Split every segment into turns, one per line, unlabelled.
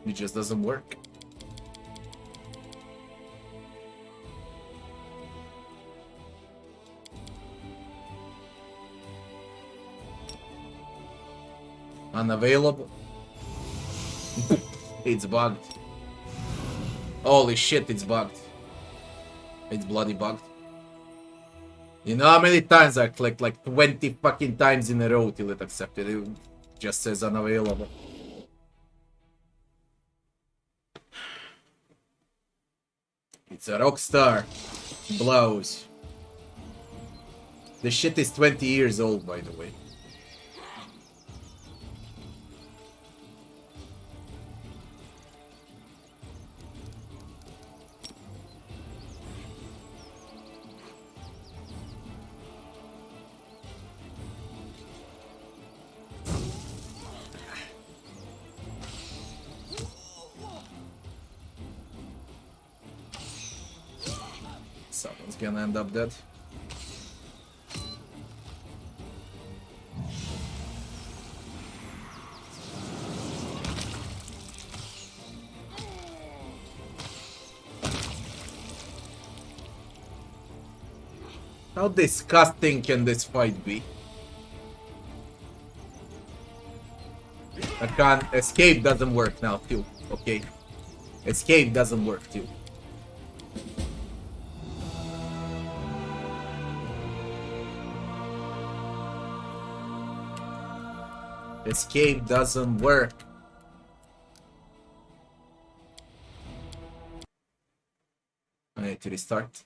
It just doesn't work. Unavailable. It's bugged. Holy shit, it's bugged. It's bloody bugged. You know how many times I clicked? Like 20 fucking times in a row till it accepted. It just says unavailable. It's a Rockstar. Blows. The shit is 20 years old, by the way. Someone's gonna end up dead. How disgusting can this fight be? I can't. Escape doesn't work now, too. Okay. Escape doesn't work, too. Escape doesn't work. I need to restart.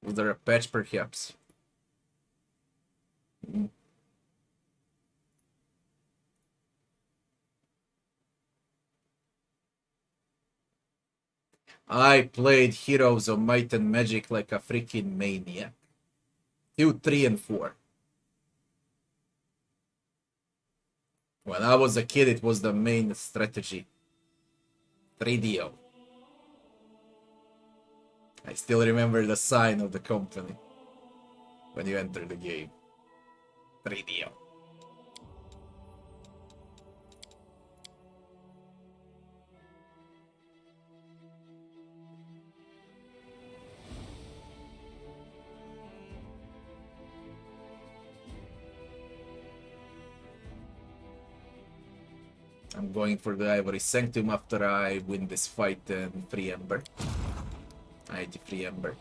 Was there a patch, perhaps? I played Heroes of Might and Magic like a freaking maniac. 2, 3, and 4. When I was a kid, it was the main strategy. 3DO. I still remember the sign of the company when you enter the game. 3DO. I'm going for the Ivory Sanctum after I win this fight and free Ember. I need to free Ember.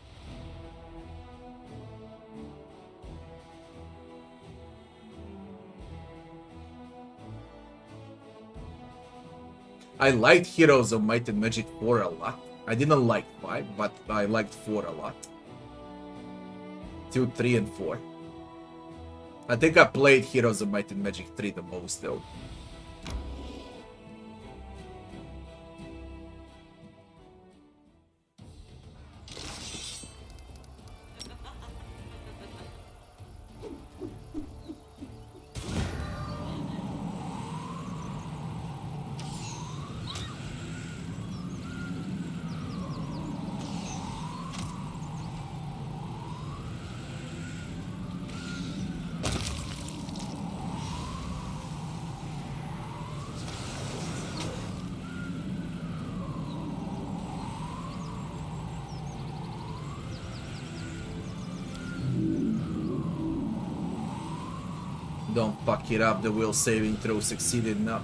I liked Heroes of Might and Magic 4 a lot. I didn't like 5, but I liked 4 a lot. 2, 3, and 4. I think I played Heroes of Might and Magic 3 the most though. Don't fuck it up, the will saving throw succeeded now.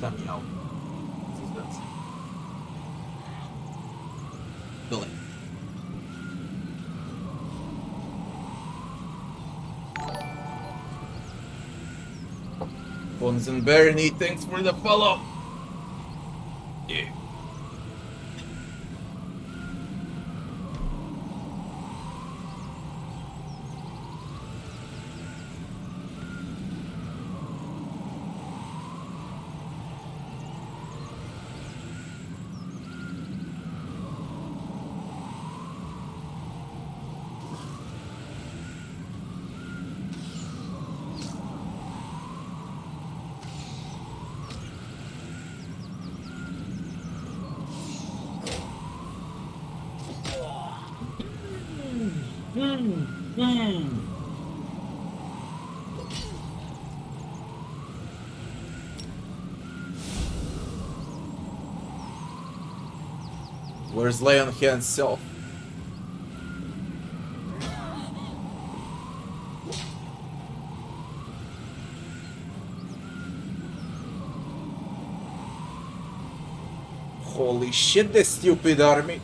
Let me out. Billy. Bones and Bernie, thanks for the follow. Yeah. Where's Leon himself? Holy shit, this stupid army.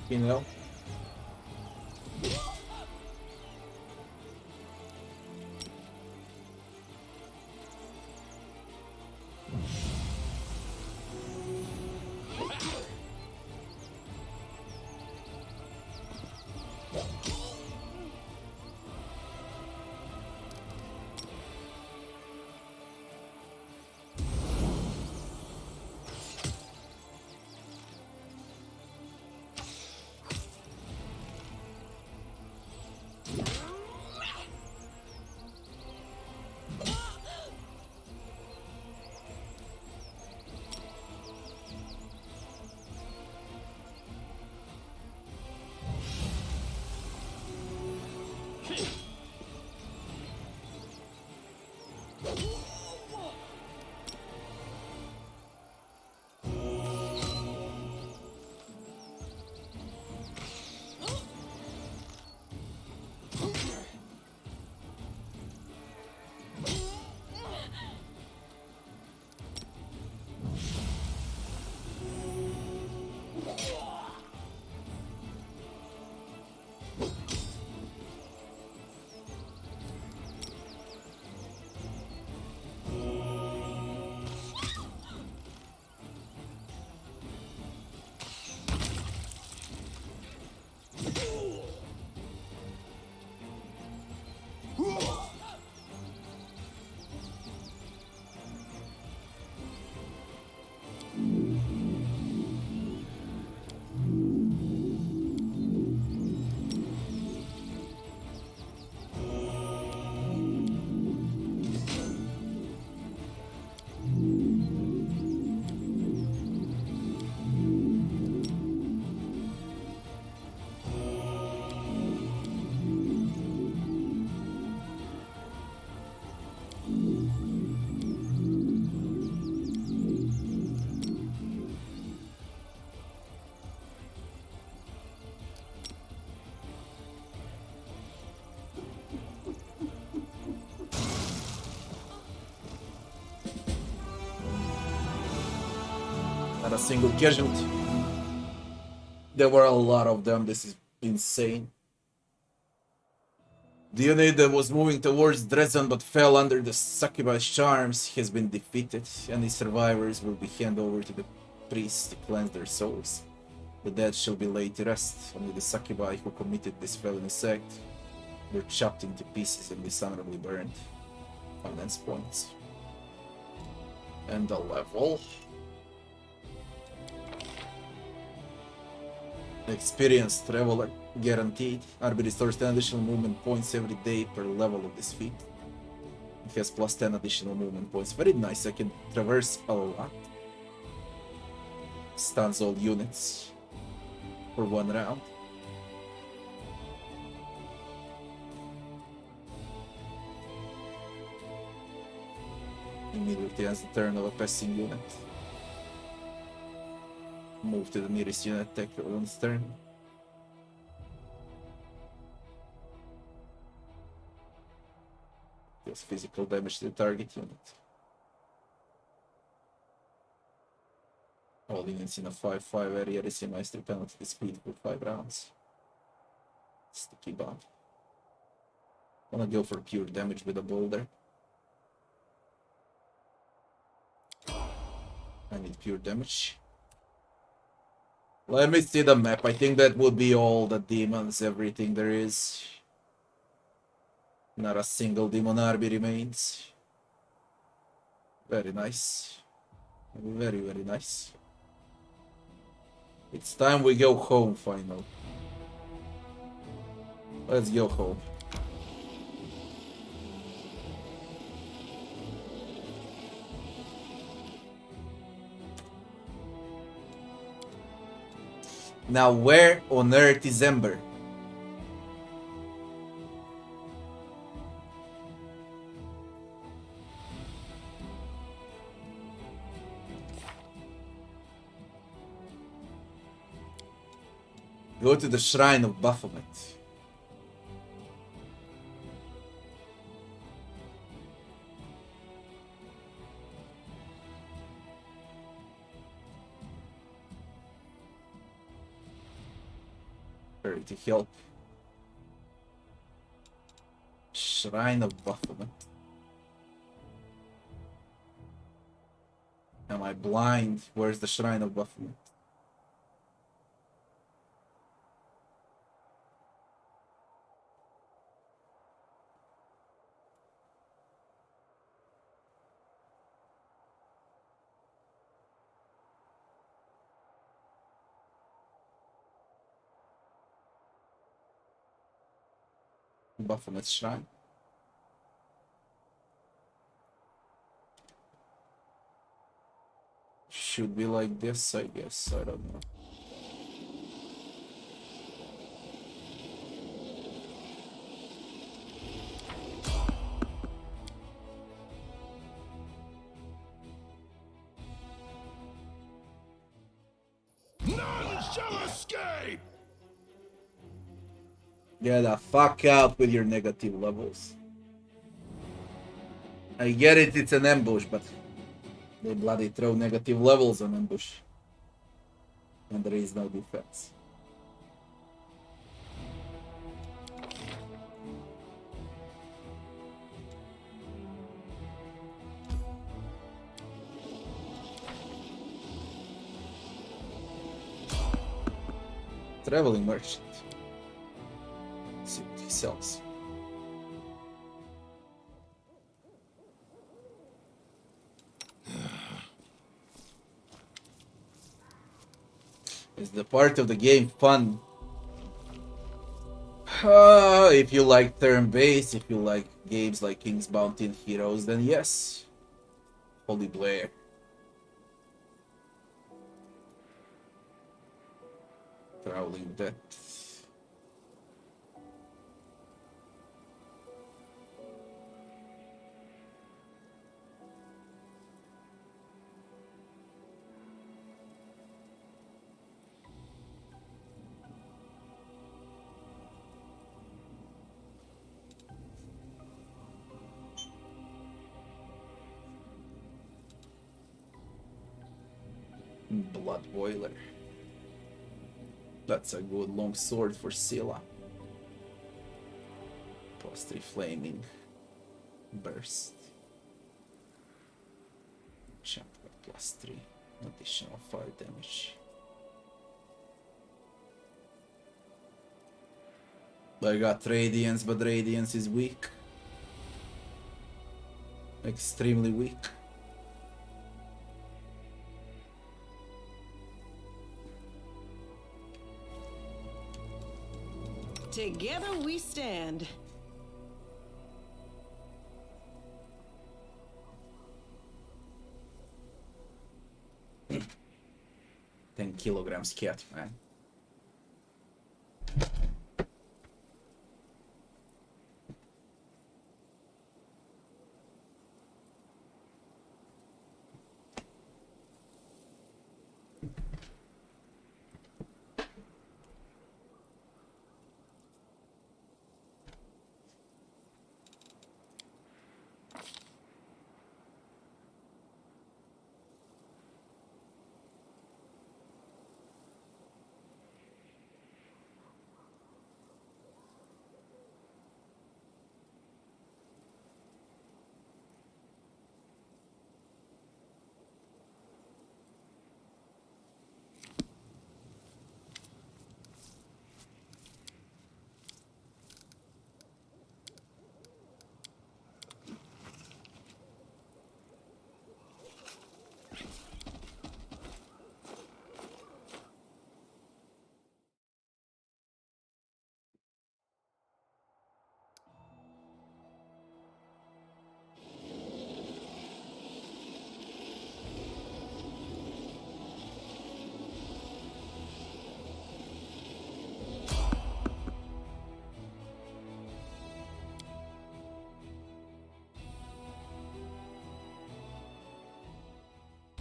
You know? Not a single casualty. There were a lot of them. This is insane. The unit that was moving towards Dresden but fell under the succubus charms has been defeated. Any survivors will be handed over to the priests to cleanse their souls. The dead shall be laid to rest. Only the succubi who committed this felonious act They're chopped into pieces and dishonorably burned. Finance points. And the level. Experienced traveler guaranteed. RB restores 10 additional movement points every day per level of this feat. It has plus 10 additional movement points. Very nice. I can traverse a lot. Stuns all units for 1 round. Immediately ends the turn of a passing unit. Move to the nearest unit attack on its turn. Deals physical damage to the target unit. All units in a 5-5 area receive mastery penalty to speed for 5 rounds. Sticky bomb. Wanna go for pure damage with a boulder. I need pure damage. Let me see the map. I think that would be all the demons, everything there is. Not a single demon army remains. Very nice. Very, very nice. It's time we go home, finally. Let's go home. Now, where on earth is Ember? Go to the Shrine of Baphomet. Hurry to help. Shrine of Baphomet. Am I blind? Where's the Shrine of Baphomet? Baphomet's Shrine. Should be like this, I guess. I don't know.
None shall escape!
Get the fuck out with your negative levels. I get it, it's an ambush, but they bloody throw negative levels on ambush. And there is no defense. Traveling merchant. Let's see what he sells. Is the part of the game fun? If you like turn-based, if you like games like King's Bounty and Heroes, then yes. Holy Blair. Prowling Depth. Blood Boiler. That's a good long sword for Scylla. Plus 3 flaming burst. Champ plus 3 additional fire damage. I got Radiance, but Radiance is weak. Extremely weak.
Together we stand.
Mm. 10 kilograms cat, man.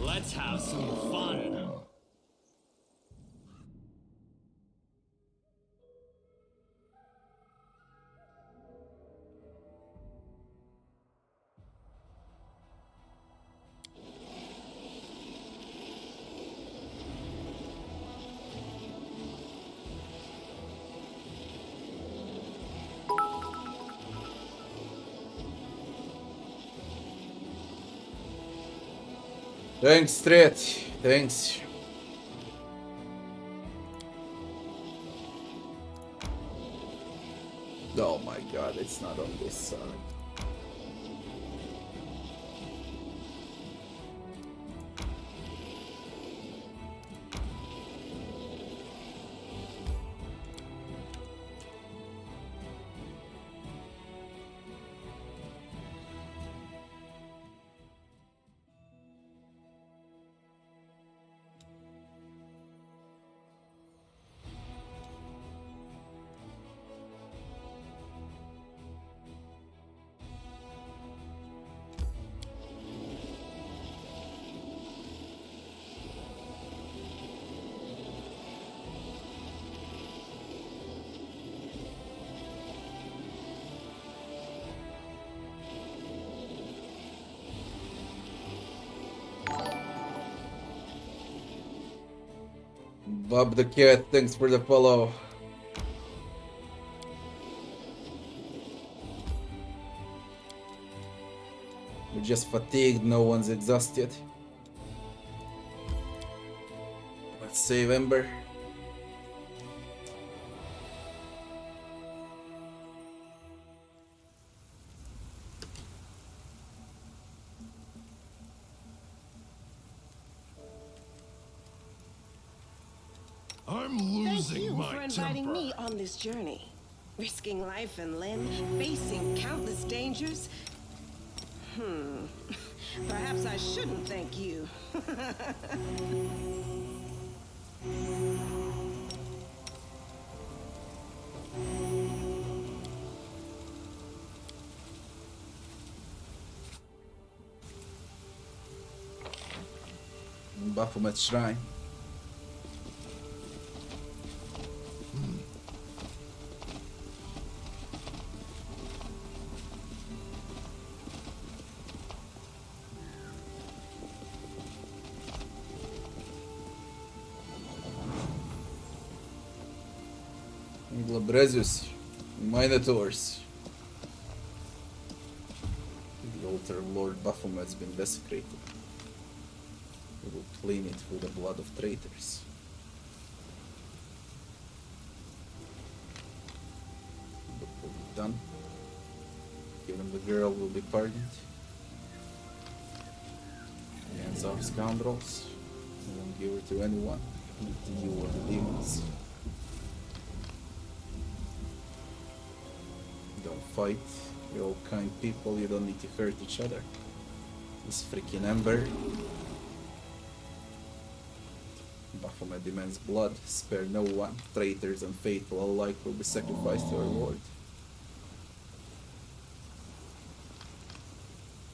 Let's have some fun.
Thanks, Stret. Thanks. Oh my god, it's not on this side. Bob the Cat, thanks for the follow. We're just fatigued, no one's exhausted. Let's save Ember.
I'm
Thank
losing
you
my
for inviting
temper.
me on this journey. Risking life and limb, facing countless dangers. Perhaps I shouldn't thank you.
Baphomet Shrine. Glabrezus, Minotaurs. The altar of Lord Baphomet's been desecrated. We will clean it with the blood of traitors. done. Even the girl will be pardoned. Hands off, scoundrels. I won't give her to anyone. Not to you or the demons. Don't fight. You're all kind people. You don't need to hurt each other. This freaking Ember. Baphomet demands blood. Spare no one. Traitors and faithful alike will be sacrificed to our Lord.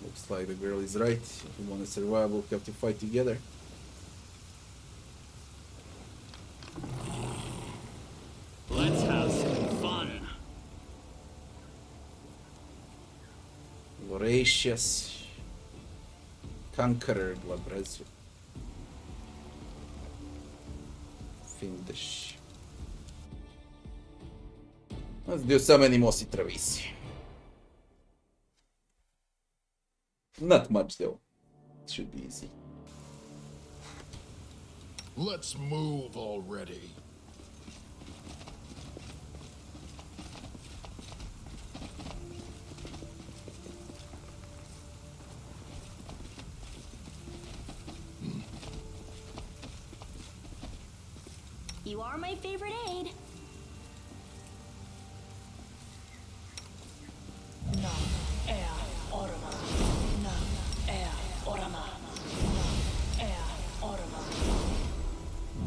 Looks like the girl is right. If we want to survive, we'll have to fight together.
Let's have some fun.
Voracious Conqueror Glabrezu. Fiendish. Let's do some Animosi Travisi. Not much though. It should be easy.
Let's move already.
You are my favorite aide.
No, air, orama. No, air, orama. No, air, orama.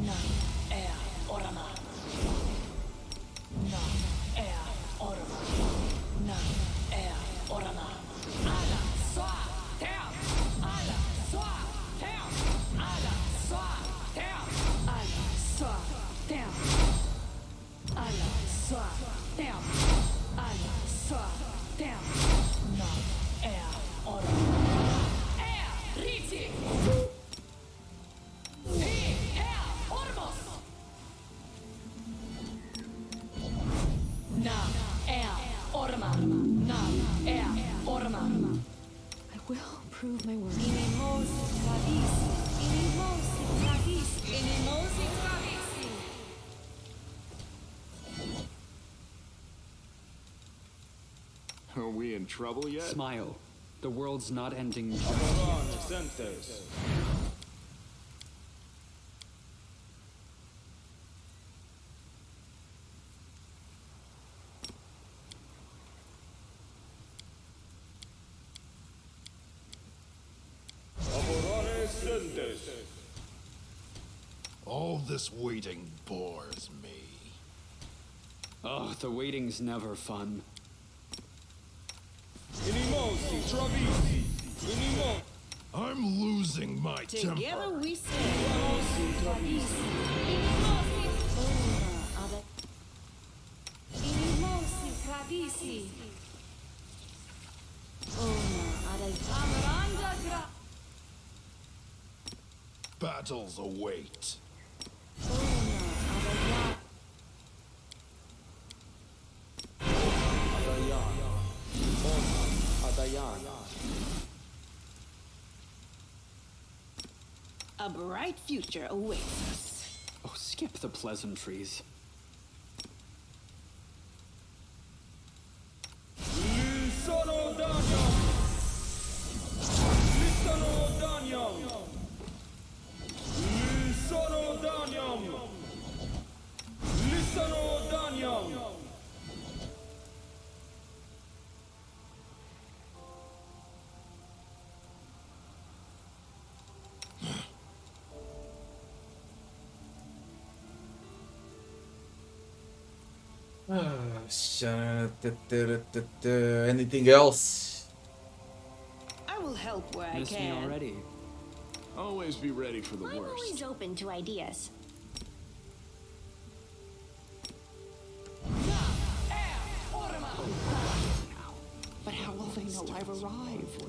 No, air, orama. No, air, orama. No, air, orama. Ala, swa, tam. Ala, swa, tam. Ala, swa, tam. Ala, swa, tam. Ala, swa, tam. Ala, swa, tam. No, air, orama. Air, riti. Air, ormos. No, air, orma. No, air, orma.
I will prove my worth.
Inimos travis. Inimos travis. Inimos travis.
Are we in trouble yet?
Smile. The world's not ending.
All this waiting bores me.
Oh, the waiting's never fun.
I'm losing my
Together
temper.
we stand.
Inimosi tradisi. Amaranda gra.
Battles await.
A bright future awaits us.
Oh, skip the pleasantries.
Anything else?
I will help where I
Miss me
can.
already.
Always be ready for the
I'm
worst.
always open to ideas.
But how will they know I've arrived?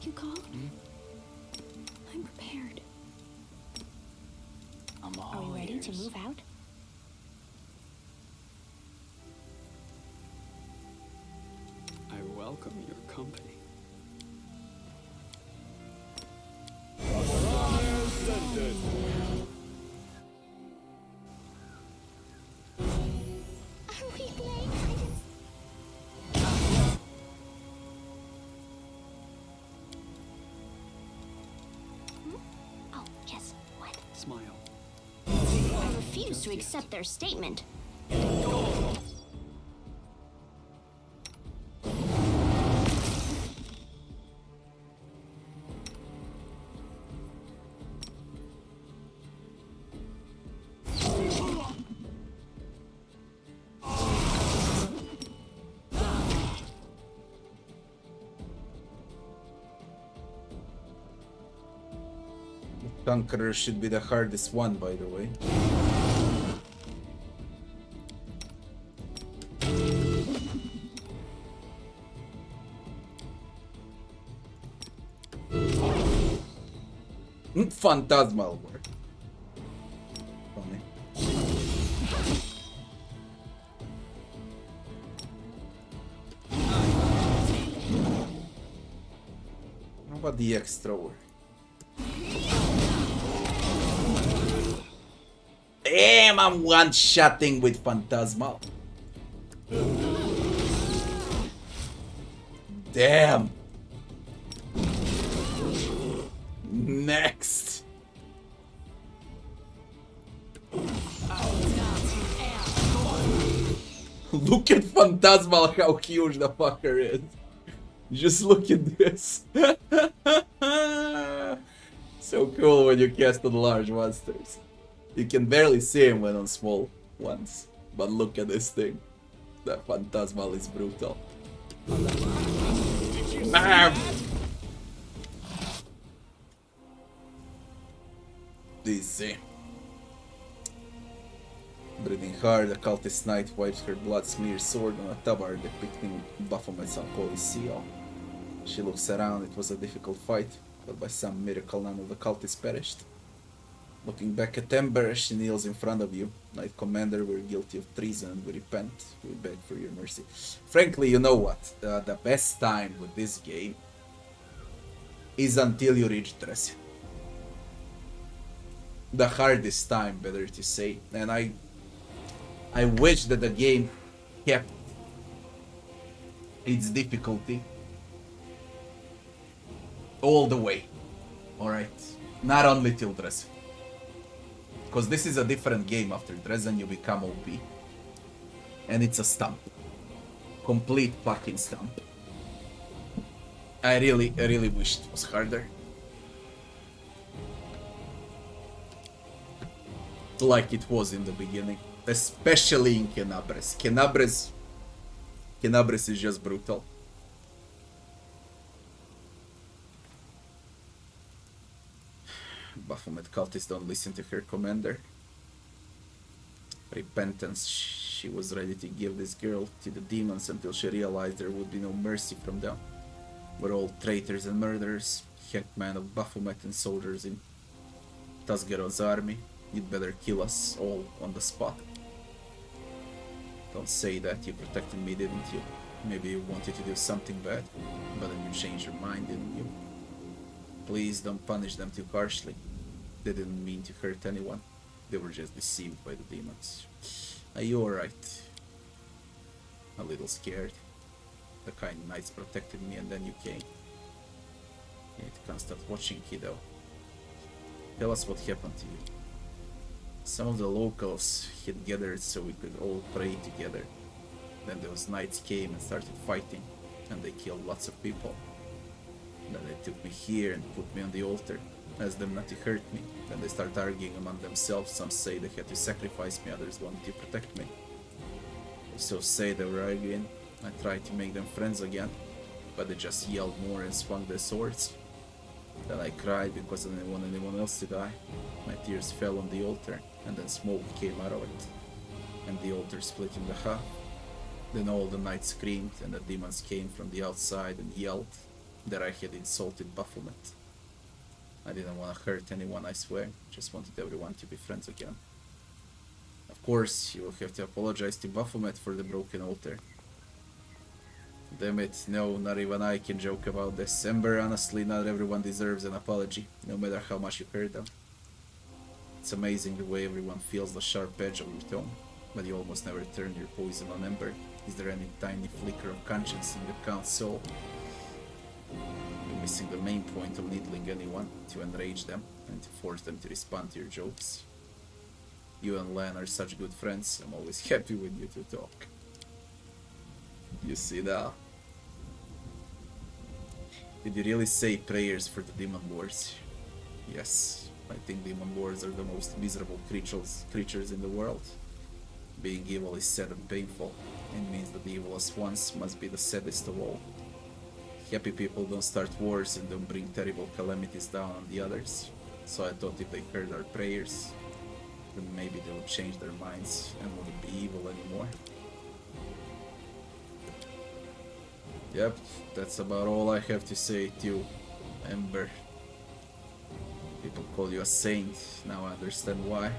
You called? I'm prepared.
I'm
Are
all
we ready to
ears.
move out?
I welcome your company.
Are we playing hide and Oh, yes. What?
Smile.
I refuse to accept their statement.
Conqueror should be the hardest one, by the way. Phantasmal work. Funny. How about the extra work? Damn, I'm one-shotting with Phantasmal. Damn. Next. Look at Phantasmal, how huge the fucker is. Just look at this. So cool when you cast on large monsters. You can barely see him when on small ones. But look at this thing. That Phantasmal is brutal. Bam! Easy. Breathing hard, the cultist knight wipes her blood-smeared sword on a tabard depicting Baphomet's unholy seal. She looks around. It was a difficult fight, but by some miracle none of the cultists perished. Looking back at Ember, she kneels in front of you. Knight Commander, we're guilty of treason and we repent. We beg for your mercy. Frankly, you know what? The best time with this game is until you reach Dresden. The hardest time, better to say. And I wish that the game kept its difficulty all the way. Alright? Not only till Dresden. Because this is a different game after Dresden, you become OP. And it's a stomp. Complete fucking stomp. I really wish it was harder. Like it was in the beginning. Especially in Kenabres. Kenabres is just brutal. Baphomet cultists don't listen to her commander. Repentance. She was ready to give this girl to the demons until she realized there would be no mercy from them. We're all traitors and murderers. Headman of Baphomet and soldiers in Tasgeron's army. You'd better kill us all on the spot. Don't say that. You protected me, didn't you? Maybe you wanted to do something bad, but then you changed your mind, didn't you? Please don't punish them too harshly. They didn't mean to hurt anyone. They were just deceived by the demons. Are you alright? A little scared. The kind knights protected me and then you came. You can't stop watching, kiddo. Tell us what happened to you. Some of the locals had gathered so we could all pray together. Then those knights came and started fighting, and they killed lots of people. Then they took me here and put me on the altar, asked them not to hurt me. Then they start arguing among themselves. Some say they had to sacrifice me, others wanted to protect me. They so say they were arguing. I tried to make them friends again, but they just yelled more and swung their swords. Then I cried because I didn't want anyone else to die. My tears fell on the altar, and then smoke came out of it, and the altar split in half. Then all the knights screamed, and the demons came from the outside and yelled that I had insulted Baphomet. I didn't want to hurt anyone, I swear. Just wanted everyone to be friends again. Of course, you will have to apologize to Baphomet for the broken altar. Damn it, no, not even I can joke about this. Ember, honestly, not everyone deserves an apology, no matter how much you hurt them. It's amazing the way everyone feels the sharp edge of your tone, but you almost never turn your poison on Ember. Is there any tiny flicker of conscience in the Count's soul? You're missing the main point of needling anyone, to enrage them, and to force them to respond to your jokes. You and Lan are such good friends, I'm always happy when you two talk. You see that? Did you really say prayers for the demon lords? Yes, I think demon lords are the most miserable creatures in the world. Being evil is sad and painful. It means that the evilest ones must be the saddest of all. Happy people don't start wars and don't bring terrible calamities down on the others. So I thought if they heard our prayers, then maybe they would change their minds and wouldn't be evil anymore. Yep, that's about all I have to say to you, Ember. People call you a saint, now I understand why.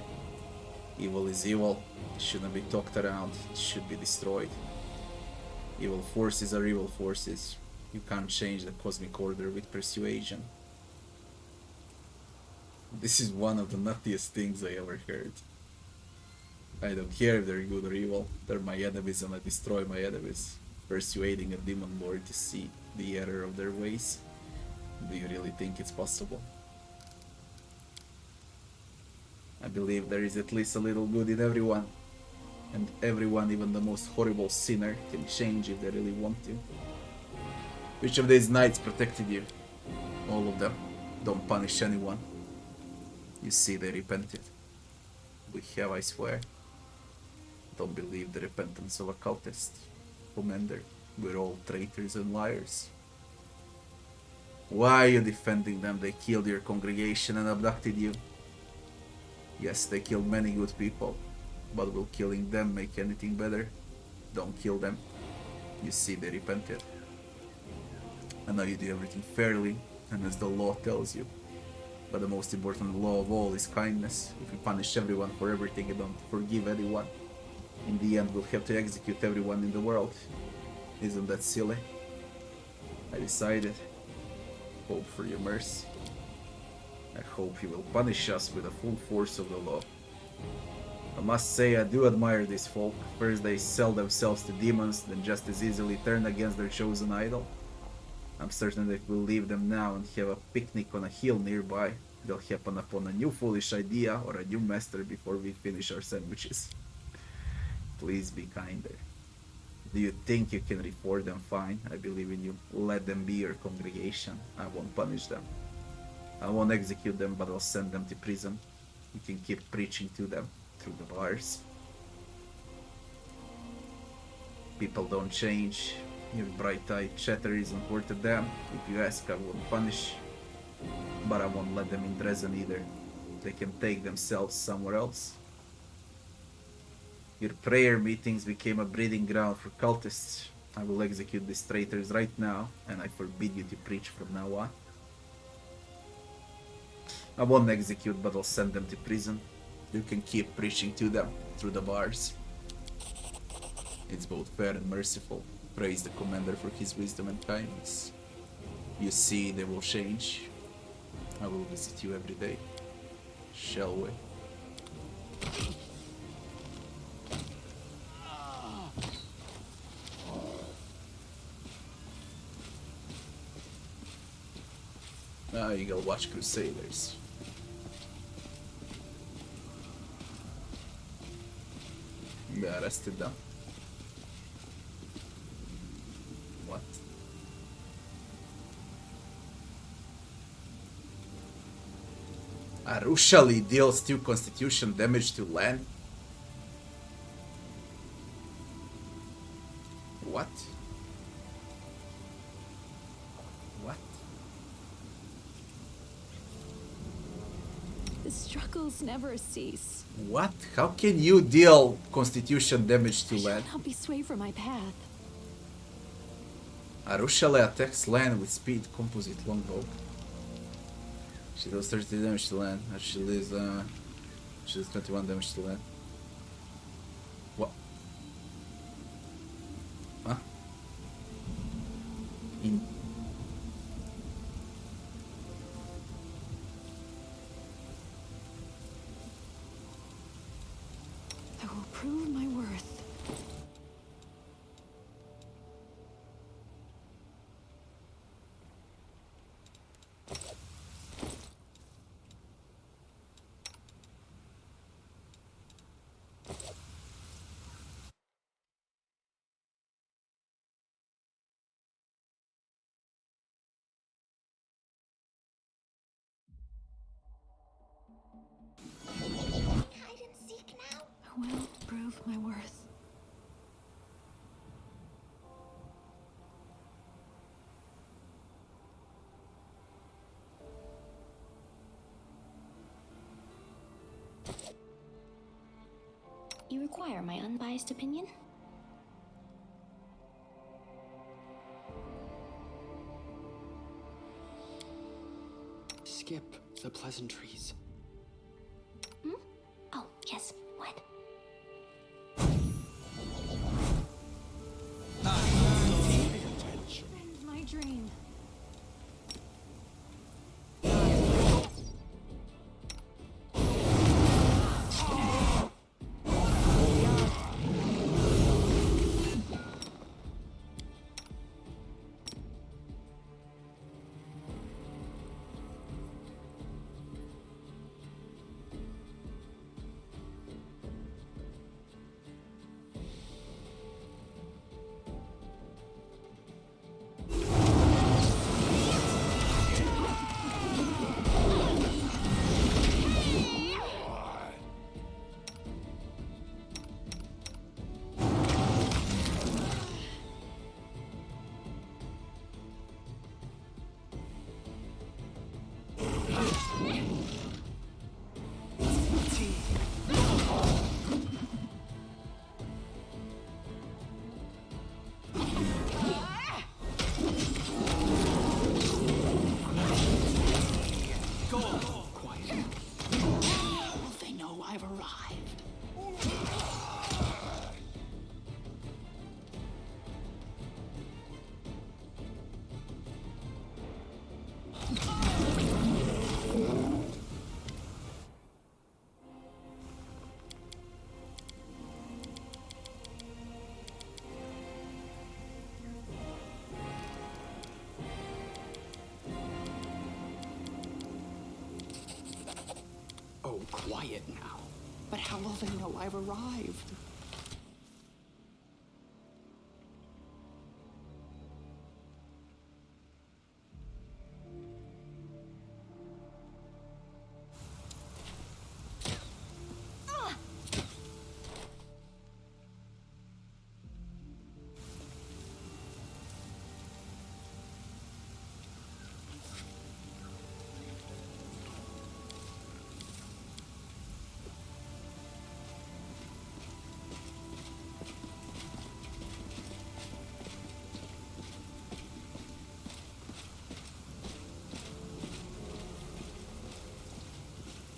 Evil is evil, it shouldn't be talked around, it should be destroyed. Evil forces are evil forces. You can't change the cosmic order with persuasion. This is one of the nuttiest things I ever heard. I don't care if they're good or evil, they're my enemies and I destroy my enemies. Persuading a demon lord to see the error of their ways. Do you really think it's possible? I believe there is at least a little good in everyone. And everyone, even the most horrible sinner, can change if they really want to. Which of these knights protected you? All of them. Don't punish anyone. You see, they repented. We have, I swear. Don't believe the repentance of a cultist. Commander, we're all traitors and liars. Why are you defending them? They killed your congregation and abducted you. Yes, they killed many good people, but will killing them make anything better? Don't kill them. You see, they repented. I know you do everything fairly, and as the law tells you. But the most important law of all is kindness. If you punish everyone for everything and don't forgive anyone, in the end we'll have to execute everyone in the world. Isn't that silly? I decided. Hope for your mercy. I hope you will punish us with the full force of the law. I must say I do admire these folk. First they sell themselves to demons, then just as easily turn against their chosen idol. I'm certain that if we leave them now and have a picnic on a hill nearby, they'll happen upon a new foolish idea or a new master before we finish our sandwiches. Please be kinder. Do you think you can reform them? Fine, I believe in you. Let them be your congregation. I won't punish them. I won't execute them, but I'll send them to prison. You can keep preaching to them through the bars. People don't change. Your bright-eyed chatter isn't worth a damn. If you ask, I won't punish. But I won't let them in Dresden either. They can take themselves somewhere else. Your prayer meetings became a breeding ground for cultists. I will execute these traitors right now, and I forbid you to preach from now on. I won't execute, but I'll send them to prison. You can keep preaching to them through the bars. It's both fair and merciful. Praise the commander for his wisdom and kindness. You see, they will change. I will visit you every day. Shall we? Now you go watch Crusaders. They arrested them. What? Arushali deals 2 constitution damage to land? What? What?
The struggles never cease.
What? How can you deal constitution damage to
I should
land?
not be swayed from my path.
Arushale attacks land with speed composite longbow. She does 30 damage to land. She does 21 damage to land. What? Huh? In
I will prove my worth.
Hide and seek now.
I will prove my worth.
You require my unbiased opinion?
Skip the pleasantries.
Oh, yes. What?
End my dream.
Quiet.
Will they know I've arrived?
Oh, quiet now.
But how will they know I've arrived?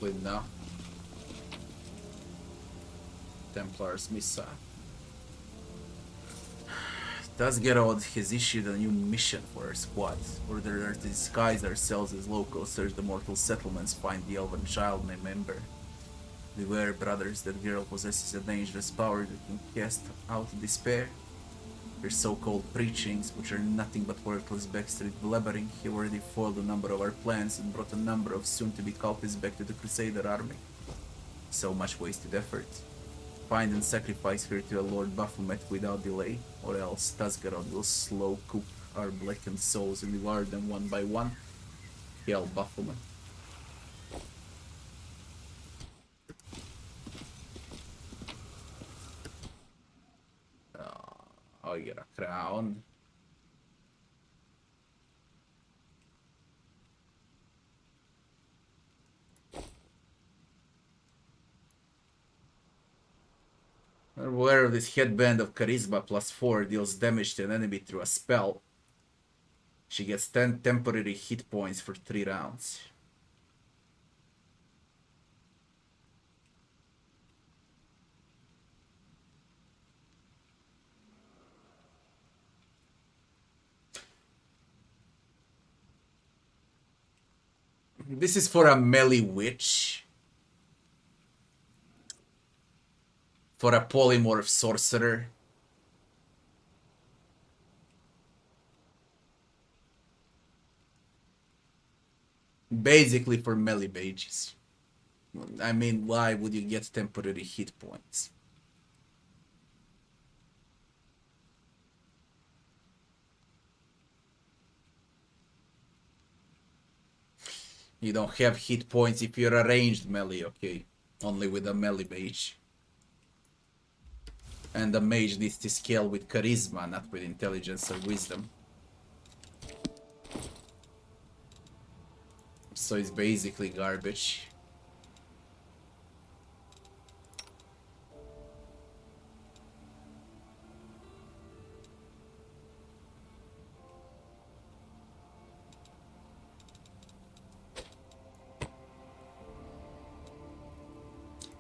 with now. Templar's Missa. Geralt has issued a new mission for our squad. Order us to disguise ourselves as locals, search the mortal settlements, find the elven child my member. Beware, brothers, that Geralt possesses a dangerous power that can cast out despair. Your so-called preachings, which are nothing but worthless backstreet blabbering, have already foiled a number of our plans and brought a number of soon-to-be cultists back to the Crusader army. So much wasted effort. Find and sacrifice her to a Lord Baphomet without delay, or else Tasgarod will slow cook our blackened souls and devour them one by one. Hail Baphomet. Oh, you got a crown. Aware of this headband of charisma +4 deals damage to an enemy through a spell. She gets 10 temporary hit points for 3 rounds. This is for a melee witch. For a polymorph sorcerer. Basically for melee mages. I mean, why would you get temporary hit points? You don't have hit points if you're a ranged melee, okay? Only with a melee mage. And the mage needs to scale with charisma, not with intelligence or wisdom. So it's basically garbage.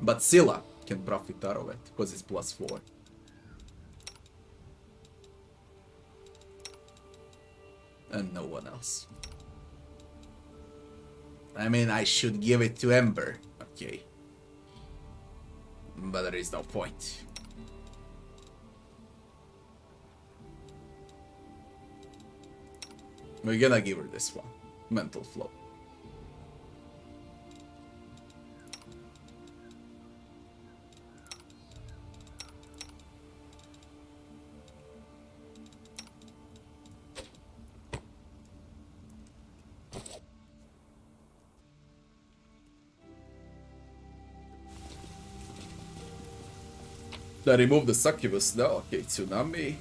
But Scylla can profit out of it, because it's +4. And no one else. I mean, I should give it to Ember, okay. But there is no point. We're gonna give her this one. Mental Flow. I remove the succubus now. Okay, tsunami.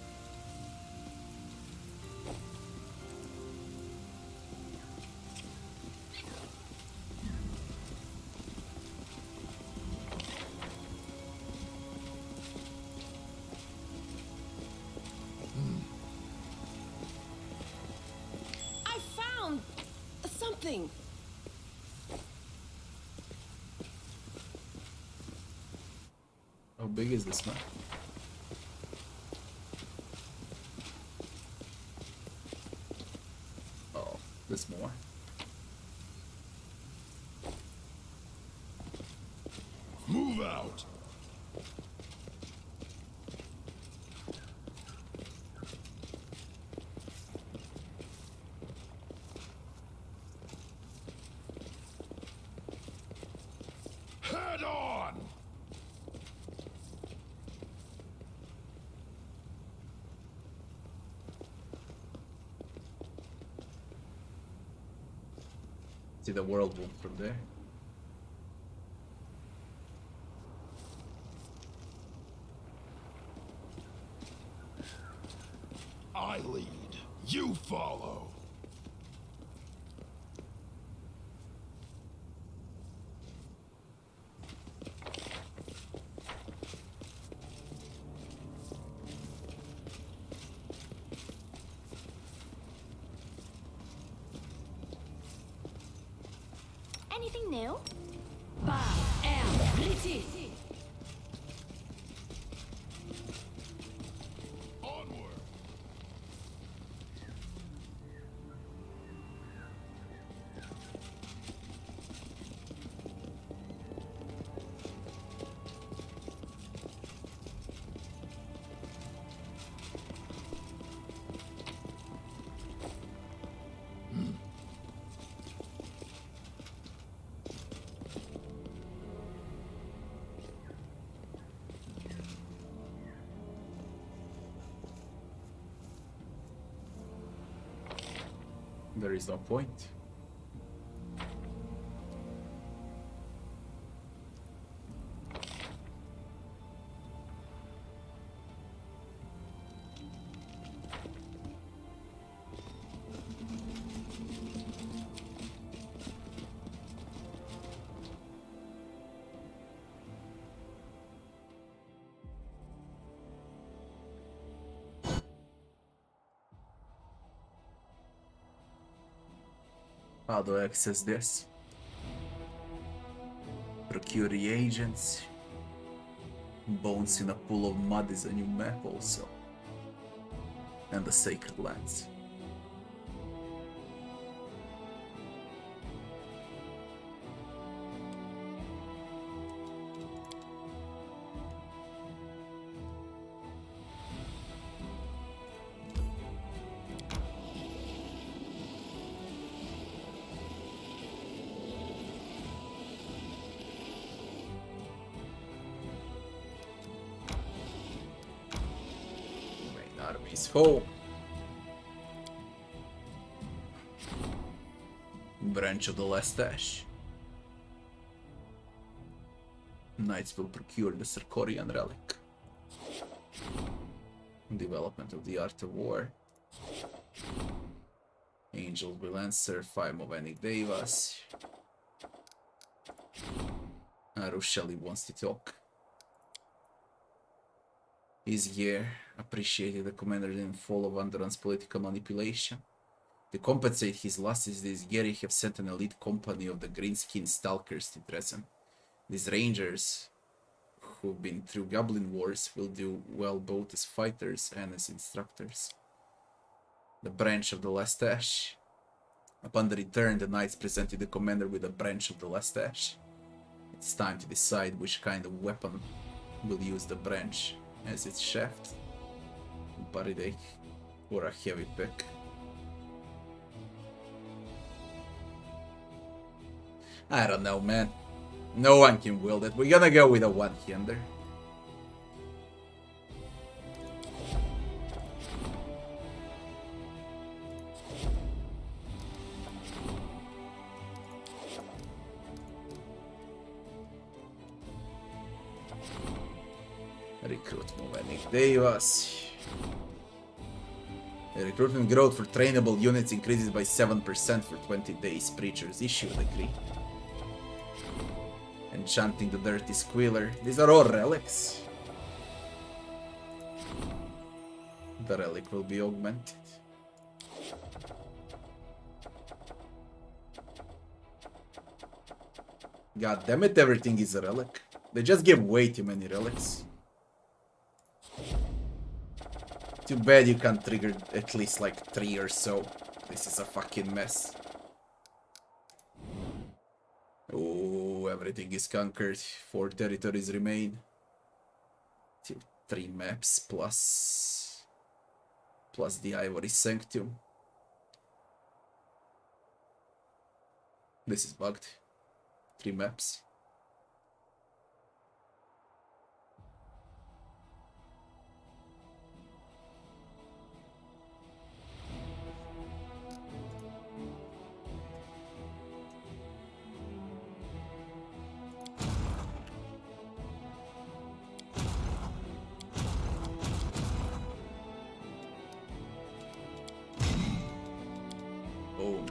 I found something.
How big is this map? Oh, there's more.
Move out. Head on.
See the world wound from there.
I lead. You follow.
Anything new?
Ba am British.
Onward.
There is no point. How do I access this? Procure reagents. Bones in a pool of mud is a new map also. And the Sacred Lands. his home. Branch of the Last Ash. Knights will procure the Sarkorian relic. Development of the art of war. Angels will answer 5 Movenic Devas. Arushali wants to talk. His year appreciated the commander didn't fall of Andron's political manipulation. To compensate his losses this year, he have sent an elite company of the Greenskin Stalkers to Dresden. These rangers, who've been through Goblin Wars, will do well both as fighters and as instructors. The branch of the Last Ash. Upon the return, the knights presented the commander with a branch of the Last Ash. It's time to decide which kind of weapon will use the branch as its shaft. Baridake or a heavy pick. I don't know, man. No one can wield it. We're gonna go with a one-hander. Recruit Movenic Devas. The recruitment growth for trainable units increases by 7% for 20 days. Preachers issue a decree. Enchanting the Dirty Squealer. These are all relics. The relic will be augmented. God damn it, everything is a relic. They just give way too many relics. Too bad you can't trigger at least like 3 or so. This is a fucking mess. Oh, everything is conquered. 4 territories remain. 3 maps plus the Ivory Sanctum. This is bugged. 3 maps. Boom.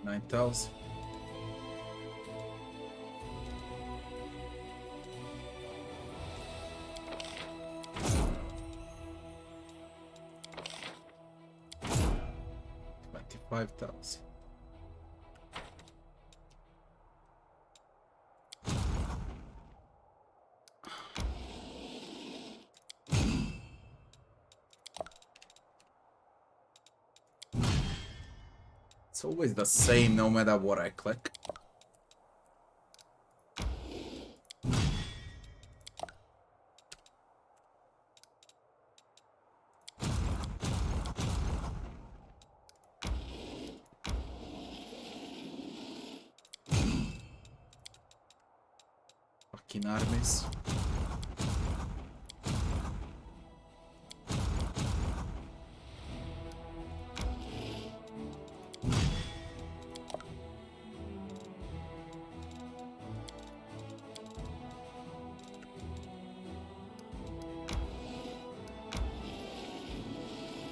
$9,000. $25,000. It's always the same no matter what I click. Fucking armies.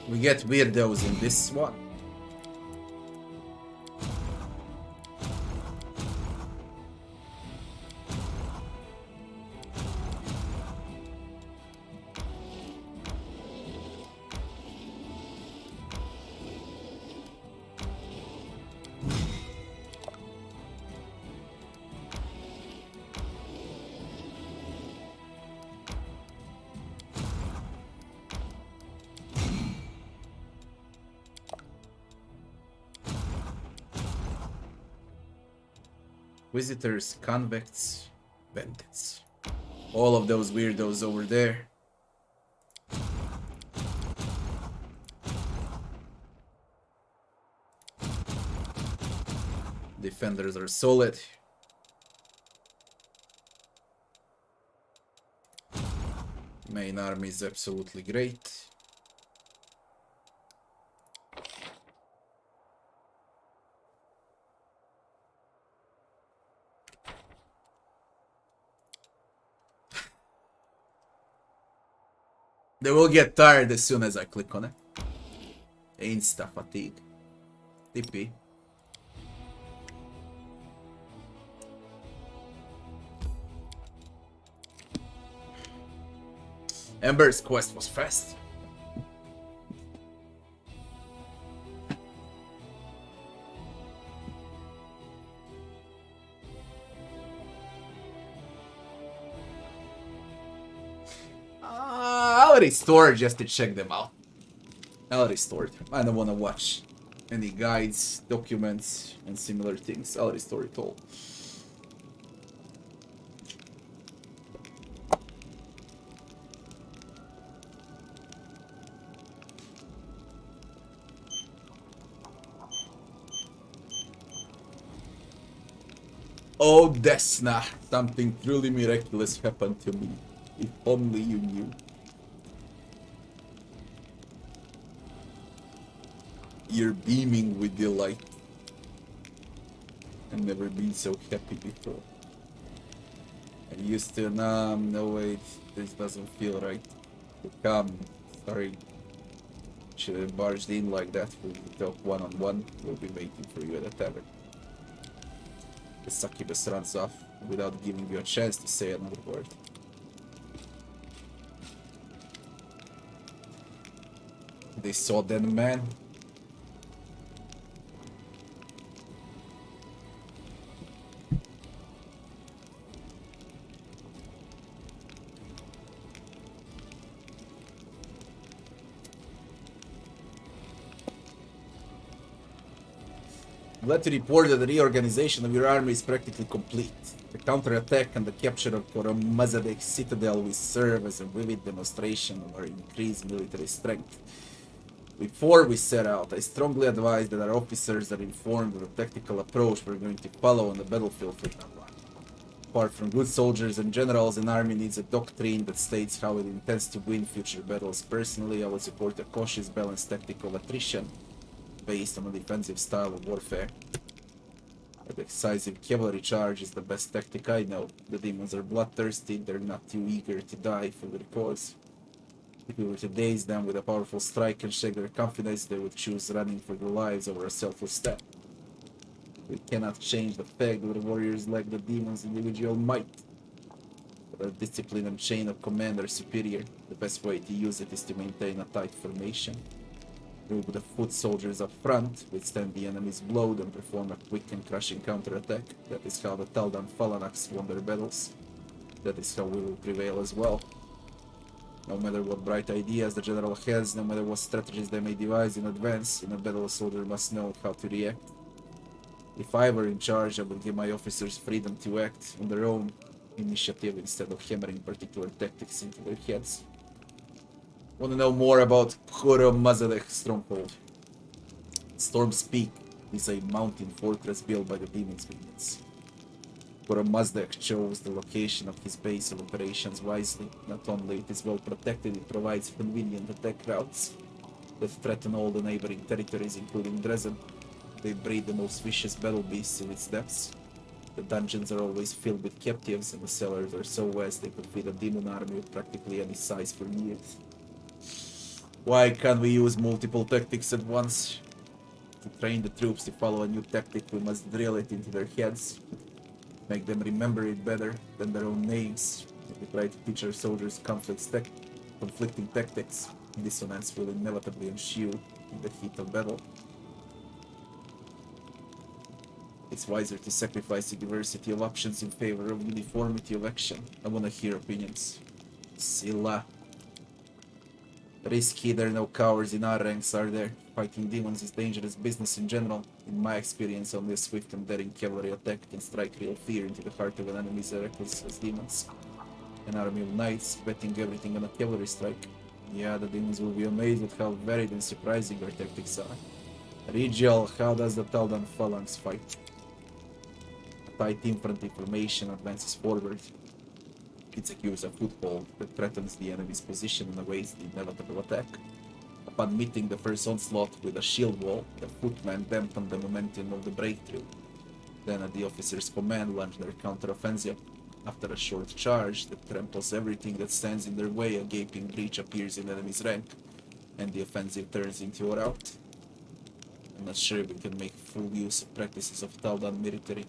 We get weirdos in this one. Visitors, convicts, bandits. All of those weirdos over there. Defenders are solid. Main army is absolutely great. They will get tired as soon as I click on it. Insta fatigue. TP. Ember's quest was fast. I'll restore just to check them out. I'll restore it. I don't want to watch any guides, documents, and similar things. I'll restore it all. Oh, Desna, something truly miraculous happened to me. If only you knew. You're beaming with delight. I've never been so happy before. I used to, no wait, this doesn't feel right. Come, sorry. Should have barged in like that for the talk one-on-one. We'll be waiting for you at the tavern. The succubus runs off without giving you a chance to say another word. They saw that man. Glad to report that the reorganization of your army is practically complete. The counterattack and the capture of Mazadek's citadel will serve as a vivid demonstration of our increased military strength. Before we set out, I strongly advise that our officers are informed of the tactical approach we're going to follow on the battlefield from now on. Apart from good soldiers and generals, an army needs a doctrine that states how it intends to win future battles. Personally, I would support a cautious, balanced tactical attrition based on a defensive style of warfare. A decisive cavalry charge is the best tactic I know. The demons are bloodthirsty, they're not too eager to die for their cause. If we were to daze them with a powerful strike and shake their confidence, they would choose running for their lives over a selfless step. We cannot change the fact that the warriors lack the demons' individual might. But our discipline and chain of command are superior. The best way to use it is to maintain a tight formation. Move the foot soldiers up front, withstand the enemy's blow, and perform a quick and crushing counterattack. That is how the Taldan Phalanx won their battles. That is how we will prevail as well. No matter what bright ideas the general has, no matter what strategies they may devise in advance, in a battle a soldier must know how to react. If I were in charge, I would give my officers freedom to act on their own initiative instead of hammering particular tactics into their heads. Want to know more about Mazadek stronghold? Storm's Peak is a mountain fortress built by the Demon's minions. Mazadek chose the location of his base of operations wisely. Not only it is well protected, it provides convenient attack routes that threaten all the neighboring territories, including Dresden. They breed the most vicious battle beasts in its depths. The dungeons are always filled with captives, and the cellars are so vast they could feed a demon army of practically any size for years. Why can't we use multiple tactics at once? To train the troops to follow a new tactic, we must drill it into their heads, make them remember it better than their own names. If we try to teach our soldiers conflicting tactics, dissonance will inevitably ensue in the heat of battle. It's wiser to sacrifice the diversity of options in favor of uniformity of action. I wanna hear opinions. Silla. Risky, there are no cowards in our ranks, are there? Fighting demons is dangerous business in general. In my experience, only a swift and daring cavalry attack can strike real fear into the heart of an enemy as reckless as demons. An army of knights betting everything on a cavalry strike. Yeah, the demons will be amazed at how varied and surprising our tactics are. Regial, how does the Taldan phalanx fight? Tight infantry formation advances forward. It secures a foothold that threatens the enemy's position and awaits the inevitable attack. Upon meeting the first onslaught with a shield wall, the footmen dampen the momentum of the breakthrough. Then at the officer's command launch their counter-offensive. After a short charge that tramples everything that stands in their way, a gaping breach appears in the enemy's rank, and the offensive turns into a rout. I'm not sure we can make full use of practices of Taldan military,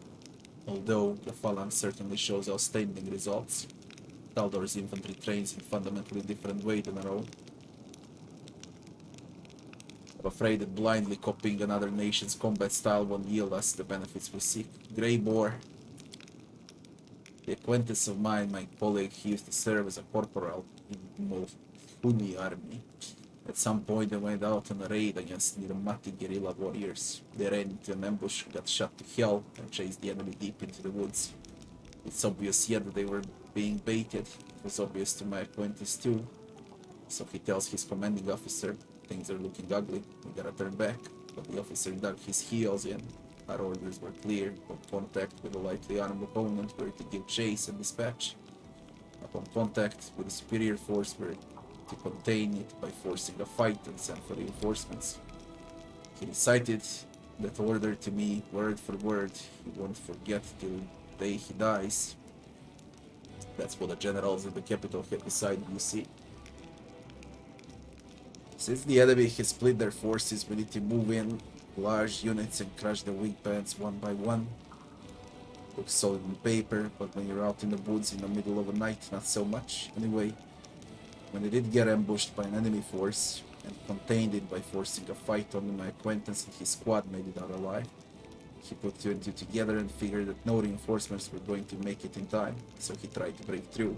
although the phalanx certainly shows outstanding results. Taldor's infantry trains in a fundamentally different way than our own. I'm afraid that blindly copying another nation's combat style won't yield us the benefits we seek. Grey Boar. The acquaintance of mine, my colleague, he used to serve as a corporal in the Mohuni army. At some point they went out on a raid against Nirmati guerrilla warriors. They ran into an ambush, got shot to hell, and chased the enemy deep into the woods. It's obvious yet that they were being baited. It was obvious to my acquaintance too. So he tells his commanding officer, things are looking ugly, we gotta turn back. But the officer dug his heels in. Our orders were clear. On contact with a lightly armed opponent, we were to give chase and dispatch. Upon contact with a superior force, we were to contain it by forcing a fight and send for reinforcements. He recited that order to me, word for word. He won't forget till the day he dies. That's what the generals in the capital had decided, you see. Since the enemy has split their forces, we need to move in large units and crush the weak bands one by one. Looks solid on paper, but when you're out in the woods in the middle of the night, not so much. Anyway, when they did get ambushed by an enemy force and contained it by forcing a fight, only my acquaintance and his squad made it out alive. He put two and two together and figured that no reinforcements were going to make it in time, so he tried to break through.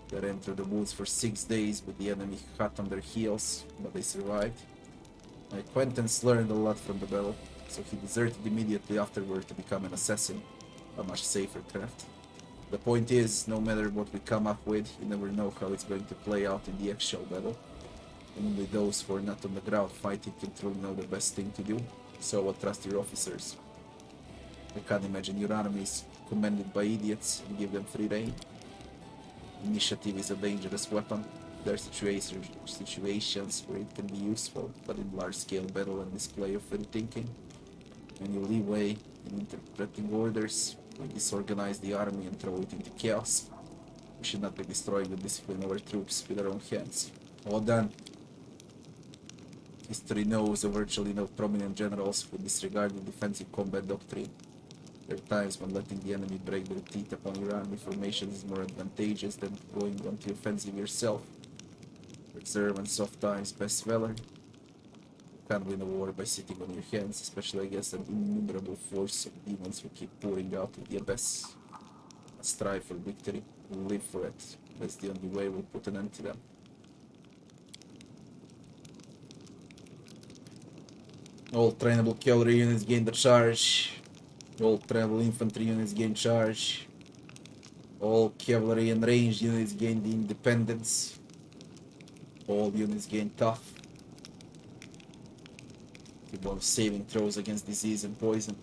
They ran through the woods for 6 days with the enemy hot on their heels, but they survived. My acquaintance learned a lot from the battle, so he deserted immediately afterward to become an assassin, a much safer craft. The point is, no matter what we come up with, you never know how it's going to play out in the actual battle. And only those who are not on the ground fighting can truly know the best thing to do, so I will trust your officers. I can't imagine your armies commanded by idiots and give them free rein. Initiative is a dangerous weapon. There are situations where it can be useful, but in large-scale battle and display of free thinking, when you leeway in interpreting orders, we disorganize the army and throw it into chaos. We should not be destroying the discipline of our troops with our own hands. All done. History knows of virtually no prominent generals who disregard the defensive combat doctrine. There are times when letting the enemy break their teeth upon your army formation is more advantageous than going on the offensive yourself. Reserve and soft times best valor. You can't win a war by sitting on your hands, especially against an innumerable force of demons who keep pouring out of the abyss. Strive for victory, live for it. That's the only way we'll put an end to them. All trainable cavalry units gain the charge. All travel infantry units gain charge. All cavalry and ranged units gain the independence. All units gain tough. Bonus saving throws against disease and poison.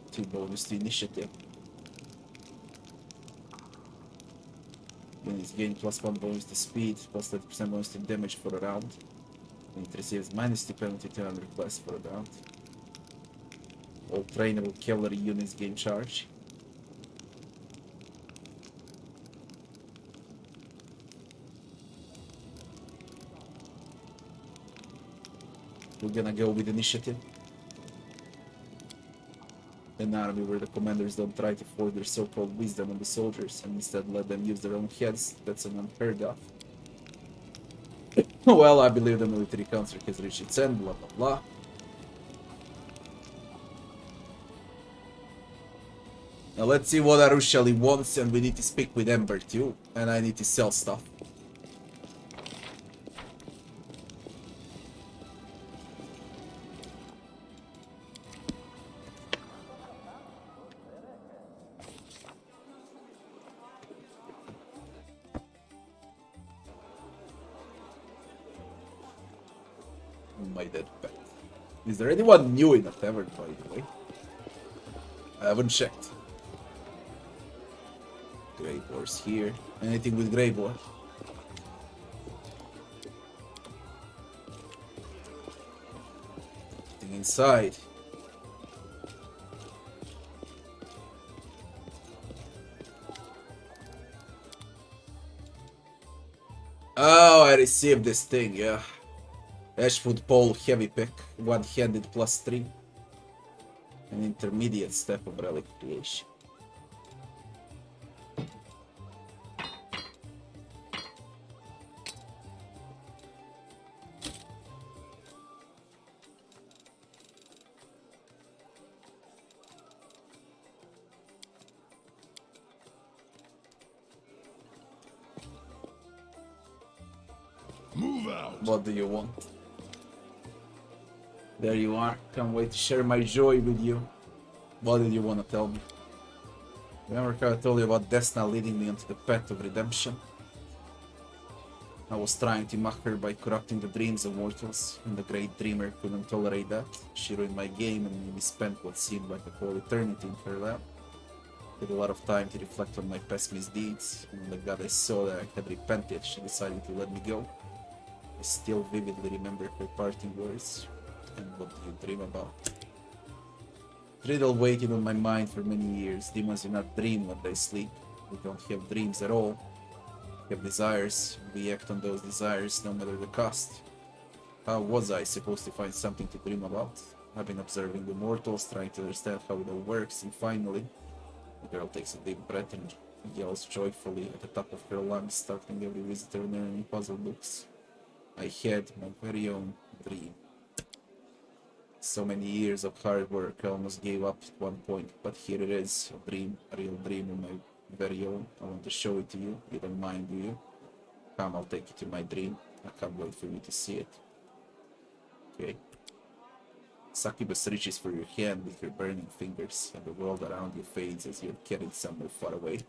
Two bonus to initiative. Units gain +1 bonus to speed, +30% bonus to damage for a round. It receives -2 penalty to under class for a round. All trainable cavalry units gain charge. We're gonna go with initiative. An army where the commanders don't try to force their so-called wisdom on the soldiers and instead let them use their own heads, that's an unheard of. Well, I believe the military council has reached its end, blah blah blah. Now let's see what Arushali wants, and we need to speak with Ember too, and I need to sell stuff. My dead pet. Is there anyone new in the tavern, by the way? I haven't checked. Grey Boar's here. Anything with Grey Boar? Anything inside? Oh, I received this thing, yeah. Ashwood Pole Heavy Pick, one-handed +3. An intermediate step of relic creation.
Move out.
What do you want? There you are. Can't wait to share my joy with you. What did you want to tell me? Remember how I told you about Desna leading me onto the path of redemption? I was trying to mock her by corrupting the dreams of mortals, and the great dreamer couldn't tolerate that. She ruined my game and made me spend what seemed like a whole eternity in her lap. I had a lot of time to reflect on my past misdeeds, and when the goddess saw that I had repented, she decided to let me go. I still vividly remember her parting words. And what do you dream about? Riddle waited on my mind for many years. Demons do not dream when they sleep. We don't have dreams at all. We have desires. We act on those desires no matter the cost. How was I supposed to find something to dream about? I've been observing the mortals, trying to understand how it all works, and finally, the girl takes a deep breath and yells joyfully at the top of her lungs, starting every visitor in any puzzle books. I had my very own dream. So many years of hard work, I almost gave up at one point, but here it is, a dream, a real dream of my very own. I want to show it to you. You don't mind, do you? Come, I'll take you to my dream. I can't wait for you to see it. Okay. Succubus reaches for your hand with her burning fingers, and the world around you fades as you're carried somewhere far away.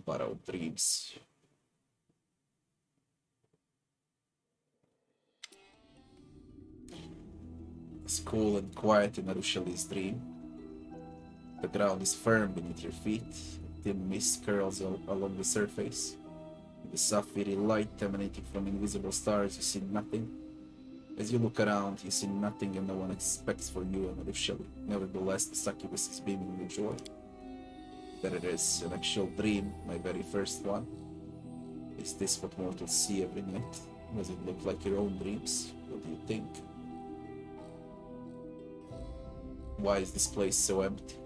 Borrowed dreams. It's cool and quiet in Arushali's dream. The ground is firm beneath your feet. Thin mist curls along the surface. In the soft fairy light emanating from invisible stars, you see nothing. As you look around, you see nothing and no one expects for you and Arushali. Nevertheless, the succubus is beaming with joy. There it is, an actual dream, my very first one. Is this what mortals see every night? Does it look like your own dreams? What do you think? Why is this place so empty?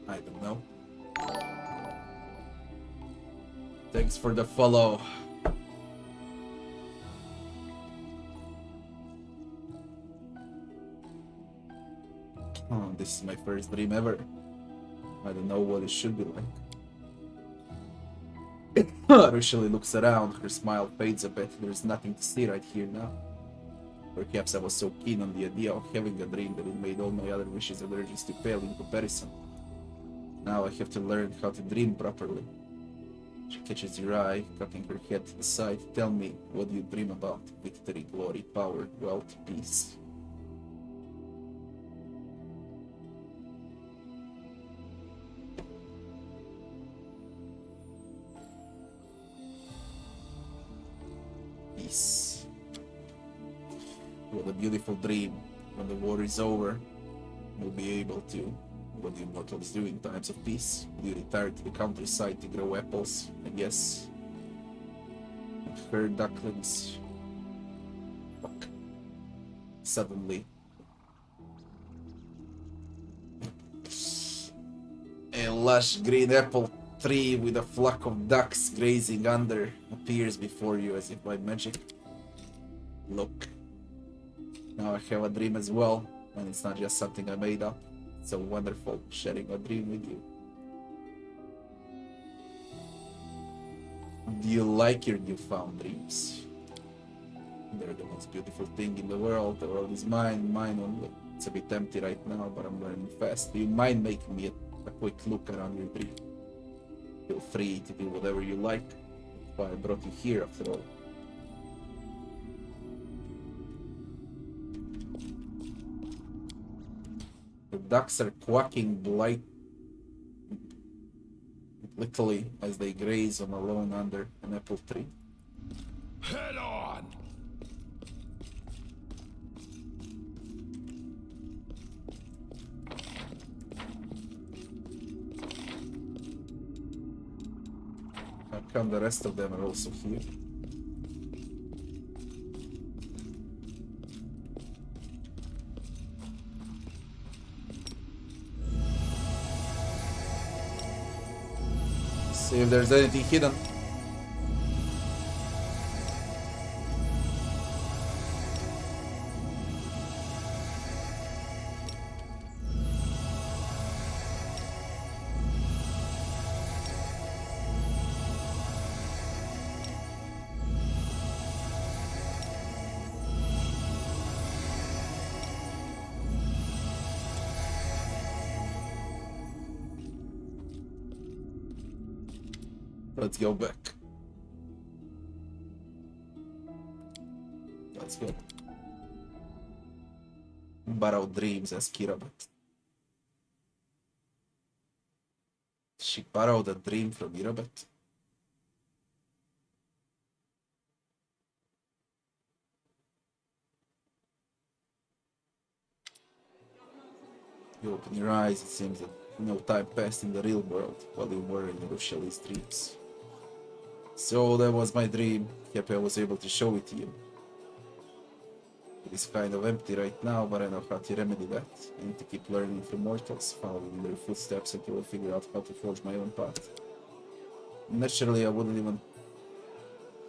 I don't know. Thanks for the follow. Oh, this is my first dream ever. I don't know what it should be like. Rushali looks around, her smile fades a bit. There's nothing to see right here now. Perhaps I was so keen on the idea of having a dream that it made all my other wishes and urges to fail in comparison. Now I have to learn how to dream properly. She catches your eye, cocking her head to the side. Tell me, what do you dream about? Victory, glory, power, wealth, peace. Peace. What a beautiful dream. When the war is over, we'll be able to. What the immortals do in times of peace. You retire to the countryside to grow apples, I guess. Herd ducklings. Fuck. Suddenly. A lush green apple tree with a flock of ducks grazing under appears before you as if by magic. Look. Now I have a dream as well, and it's not just something I made up. It's so wonderful sharing a dream with you. Do you like your newfound dreams? They're the most beautiful thing in the world. The world is mine, mine only. It's a bit empty right now, but I'm learning fast. Do you mind making me a quick look around your dream? Feel free to do whatever you like. That's why I brought you here after all. The ducks are quacking blithely as they graze on a lawn under an apple tree.
Head on!
How come the rest of them are also here? See if there's anything hidden. Let's go back. Let's go. Borrowed dreams as Kirabat. She borrowed a dream from Irabat. You open your eyes, it seems that no time passed in the real world while you were in Rushali's dreams. So that was my dream. Happy I was able to show it to you. It is kind of empty right now, but I know how to remedy that. I need to keep learning from mortals, following in their footsteps until I figure out how to forge my own path. Naturally, I wouldn't even...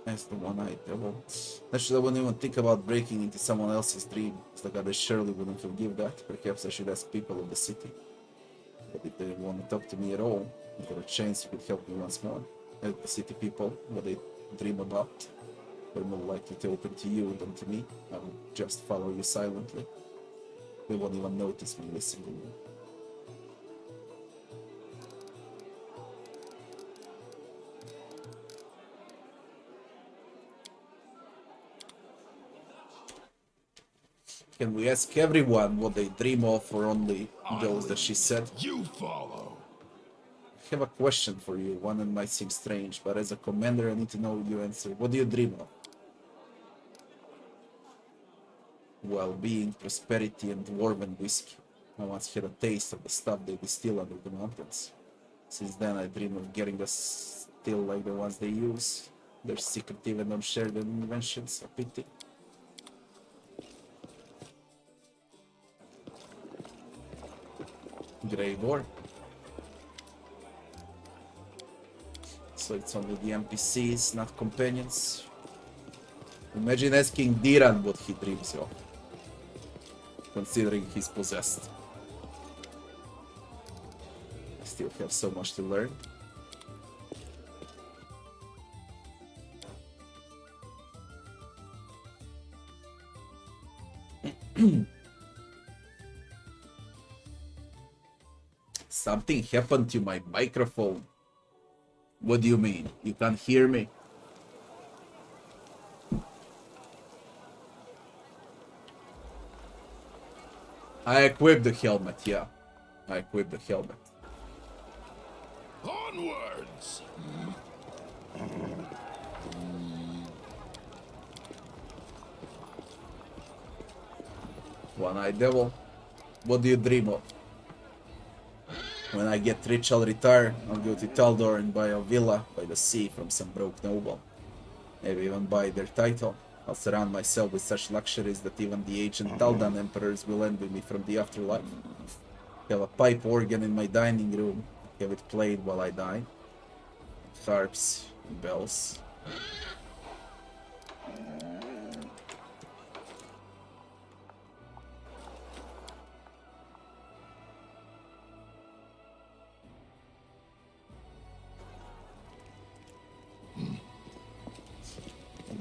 That's the one I won't. Naturally, I wouldn't even think about breaking into someone else's dream. It's like I surely wouldn't forgive that. Perhaps I should ask people of the city. But if they want to talk to me at all, if there a chance you could help me once more. Help the city people, what they dream about. They're more likely to open to you than to me. I will just follow you silently. They won't even notice me listening to you. Can we ask everyone what they dream of, or only those that she said?
You follow.
I have a question for you, one that might seem strange, but as a commander I need to know your answer. What do you dream of? Well-being, prosperity, and dwarven whiskey. I once had a taste of the stuff they distill under the mountains. Since then I dream of getting us still like the ones they use. They're secretive and unshared inventions, a pity. Grave War. So it's only the NPCs, not companions. Imagine asking Diran what he dreams of, considering he's possessed. I still have so much to learn. Something happened to my microphone. What do you mean? You can't hear me? I equipped the helmet, yeah. I equipped the helmet.
Onwards!
One-eyed devil. What do you dream of? When I get rich, I'll retire. I'll go to Taldor and buy a villa by the sea from some broke noble. Maybe even buy their title. I'll surround myself with such luxuries that even the ancient Taldan emperors will envy me from the afterlife. Have a pipe organ in my dining room. Have it played while I die. Harps and bells.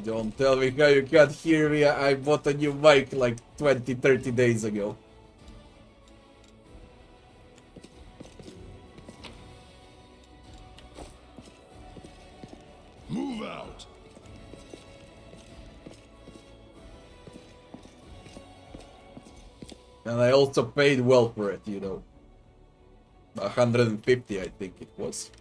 Don't tell me how you can't hear me. I bought a new mic like 20-30 days ago.
Move out!
And I also paid well for it, you know. 150, I think it was.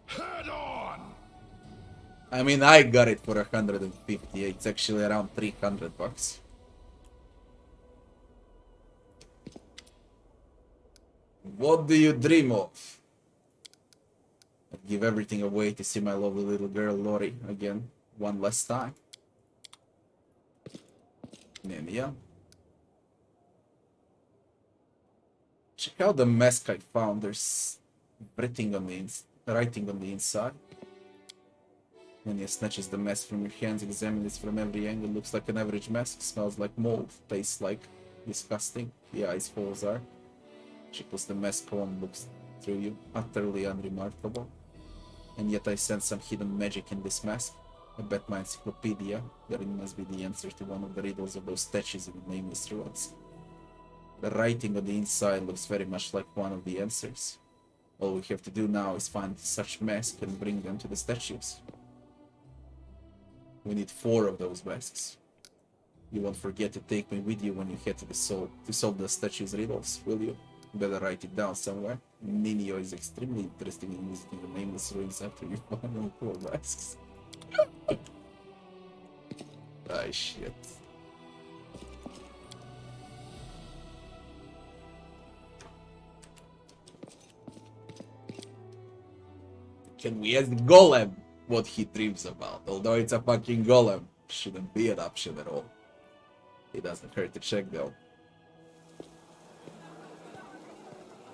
Head on!
I mean, I got it for 150. It's actually around 300 bucks. What do you dream of? I'd give everything away to see my lovely little girl Lori again, one last time. Nemia. Check out the mask I found. There's writing on the inside. When he snatches the mask from your hands, examine it from every angle. Looks like an average mask. Smells like mold. Tastes like disgusting. The eyes holes are. She puts the mask on, looks through you. Utterly unremarkable. And yet I sense some hidden magic in this mask. I bet my encyclopedia that it must be the answer to one of the riddles of those statues in the nameless ruins. The writing on the inside looks very much like one of the answers. All we have to do now is find such masks and bring them to the statues. We need 4 of those masks. You won't forget to take me with you when you head to solve the statue's riddles, will you? Better write it down somewhere. Ninio is extremely interested in visiting the nameless ruins after you find all 4 masks. Ah, shit. Can we ask Golem what he dreams about? Although it's a fucking Golem, shouldn't be an option at all. It doesn't hurt to check though.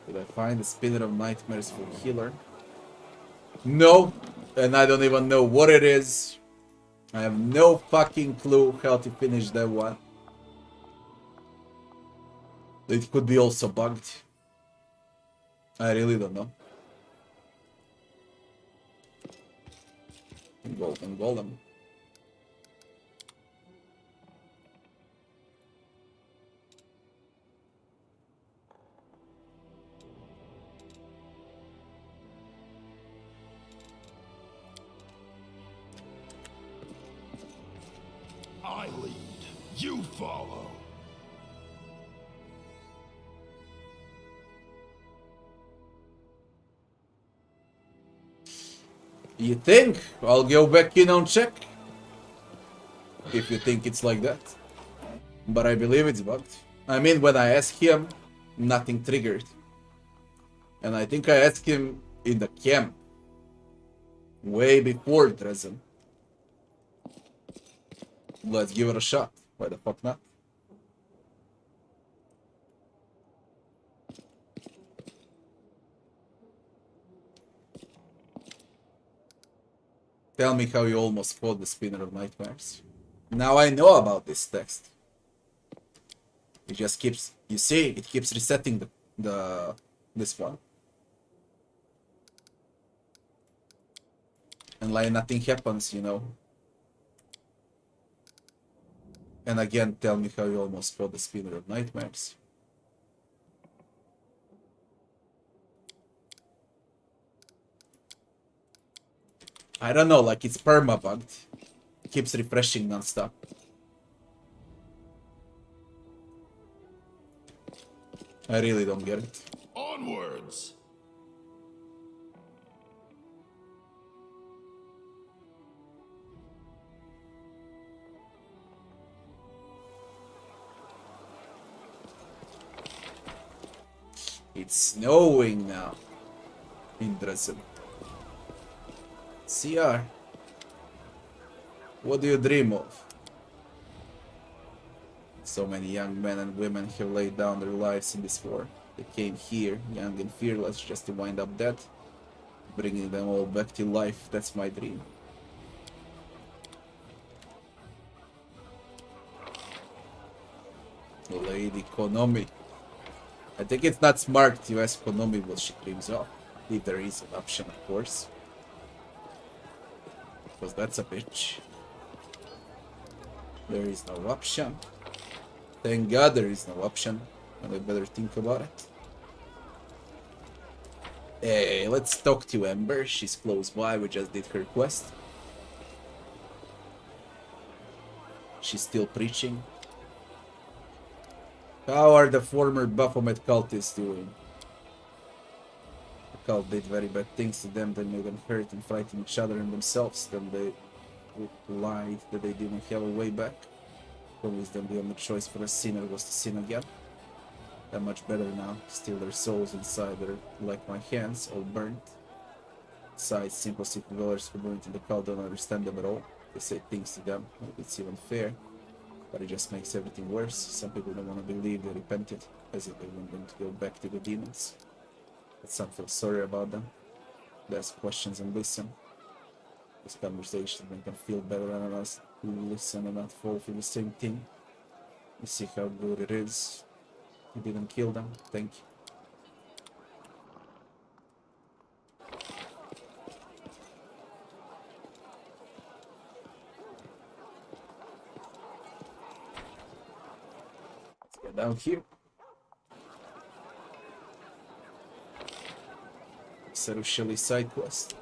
Did I find the Spinner of Nightmares for healer? No, and I don't even know what it is. I have no fucking clue how to finish that one. It could be also bugged. I really don't know. Golden Golem.
I lead, you follow.
You think? I'll go back in on check. If you think it's like that. But I believe it's bugged. I mean, when I asked him, nothing triggered. And I think I asked him in the camp. Way before Dresden. Let's give it a shot. Why the fuck not? Tell me how you almost fought the Spinner of Nightmares. Now I know about this text. It just keeps, you see, it keeps resetting this one. And like nothing happens, you know. And again, tell me how you almost got the spinner of nightmares. I don't know, like it's perma-bugged. Keeps refreshing non-stop. I really don't get it.
Onwards!
It's snowing now in Dresden. CR. What do you dream of? So many young men and women have laid down their lives in this war. They came here, young and fearless, just to wind up dead. Bringing them all back to life, that's my dream. Lady Konami. I think it's not smart to ask Konami what she dreams of. If there is an option, of course. Because that's a bitch. There is no option. Thank God there is no option. And I better think about it. Hey, let's talk to Ember. She's close by. We just did her quest. She's still preaching. How are the former Baphomet cultists doing? The cult did very bad things to them. They made them hurt and frighten each other and themselves. Then they lied that they didn't have a way back. Promised them the only choice for a sinner was to sin again. They're much better now. Still their souls inside are like my hands, all burnt. Besides, simple city dwellers who burnt in the cult don't understand them at all. They say things to them. It's even fair. But it just makes everything worse. Some people don't want to believe they repented, as if they want them to go back to the demons. But some feel sorry about them. They ask questions and listen. This conversation make them feel better than us who listen and not fall for the same thing. You see how good it is. You didn't kill them. Thank you. Let's get down here. Sarushali side quest.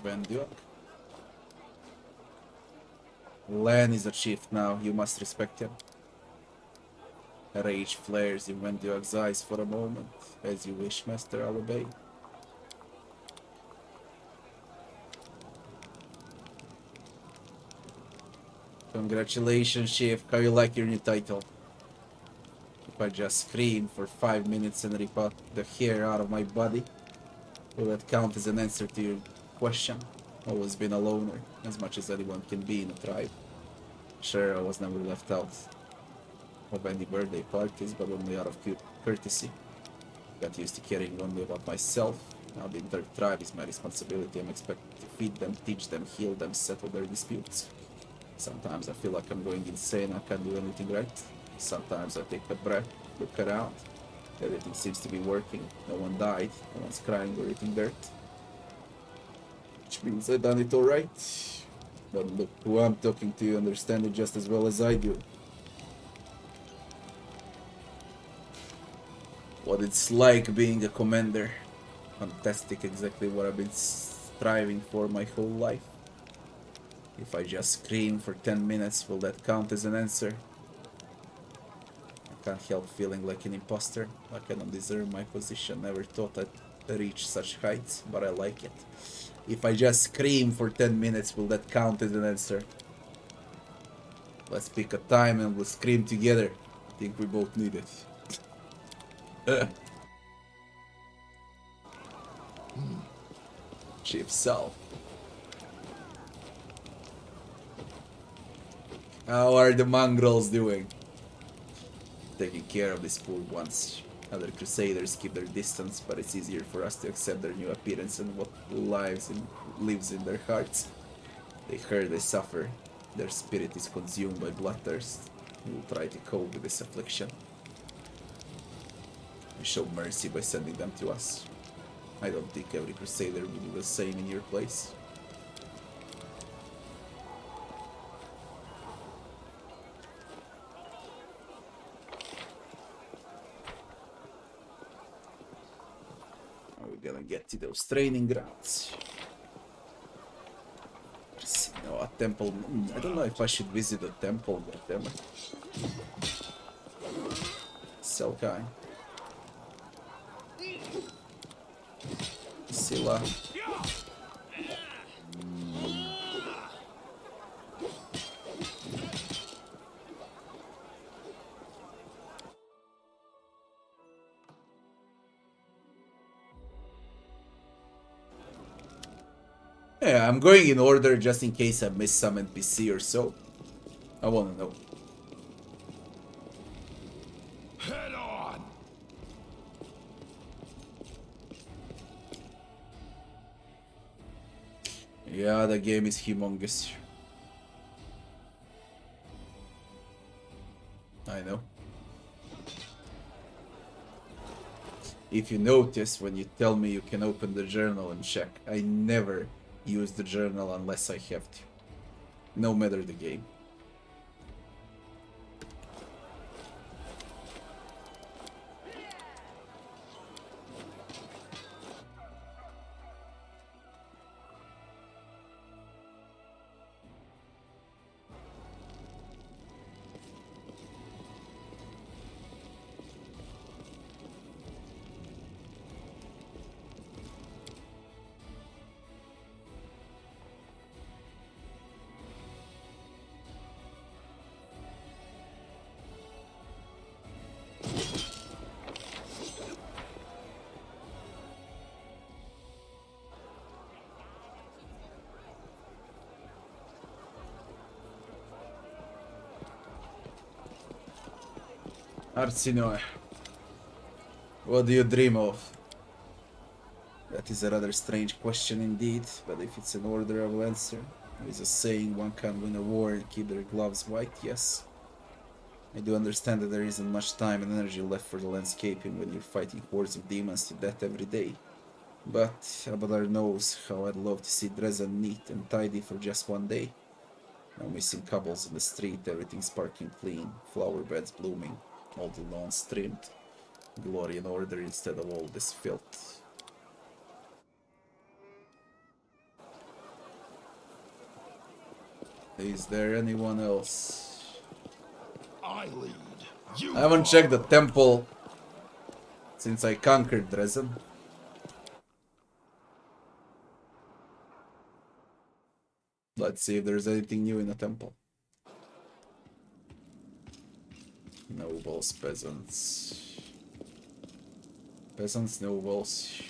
Van Duak. Lan is a chief now, you must respect him. Rage flares in Van Duak's eyes for a moment. As you wish, master, I'll obey. Congratulations, chief. How you like your new title? If I just scream for 5 minutes and rip out the hair out of my body, will that count as an answer to your question? Always been a loner, as much as anyone can be in a tribe. Sure, I was never left out of any birthday parties, but only out of courtesy. Got used to caring only about myself. Now the entire tribe is my responsibility. I'm expected to feed them, teach them, heal them, settle their disputes. Sometimes I feel like I'm going insane, I can't do anything right. Sometimes I take a breath, look around. Everything seems to be working. No one died, no one's crying or eating dirt. Which means I've done it alright. But look, who I'm talking to, you understand it just as well as I do. What it's like being a commander. Fantastic, exactly what I've been striving for my whole life. If I just scream for 10 minutes, will that count as an answer? I can't help feeling like an imposter, like I don't deserve my position. Never thought I'd reach such heights, but I like it. If I just scream for 10 minutes, will that count as an answer? Let's pick a time and we'll scream together. I think we both need it. Chief Sal. How are the mongrels doing? Taking care of these poor ones. Other crusaders keep their distance, but it's easier for us to accept their new appearance and what lives in their hearts. They hurt, they suffer. Their spirit is consumed by bloodthirst. We will try to cope with this affliction. We show mercy by sending them to us. I don't think every Crusader will do the same in your place. We're gonna get to those training grounds. No, a temple. I don't know if I should visit a temple, but damn it. Selkai. Silla. Yeah, I'm going in order just in case I miss some NPC or so. I wanna know.
Head on!
Yeah, the game is humongous. I know. If you notice, when you tell me you can open the journal and check, I never use the journal unless I have to. No matter the game. Arsinoe, what do you dream of? That is a rather strange question indeed, but if it's an order I will answer. There is a saying, one can win a war and keep their gloves white, yes. I do understand that there isn't much time and energy left for the landscaping when you're fighting hordes of demons to death every day. But Abadar knows how I'd love to see Dresden neat and tidy for just one day. No missing cobbles in the street, everything sparkling clean, flower beds blooming, all the lawns trimmed, glory and order instead of all this filth. Is there anyone else?
I lead. You
I haven't checked the temple since I conquered Dresden. Let's see if there's anything new in the temple. Nobles, peasants. Peasants, nobles.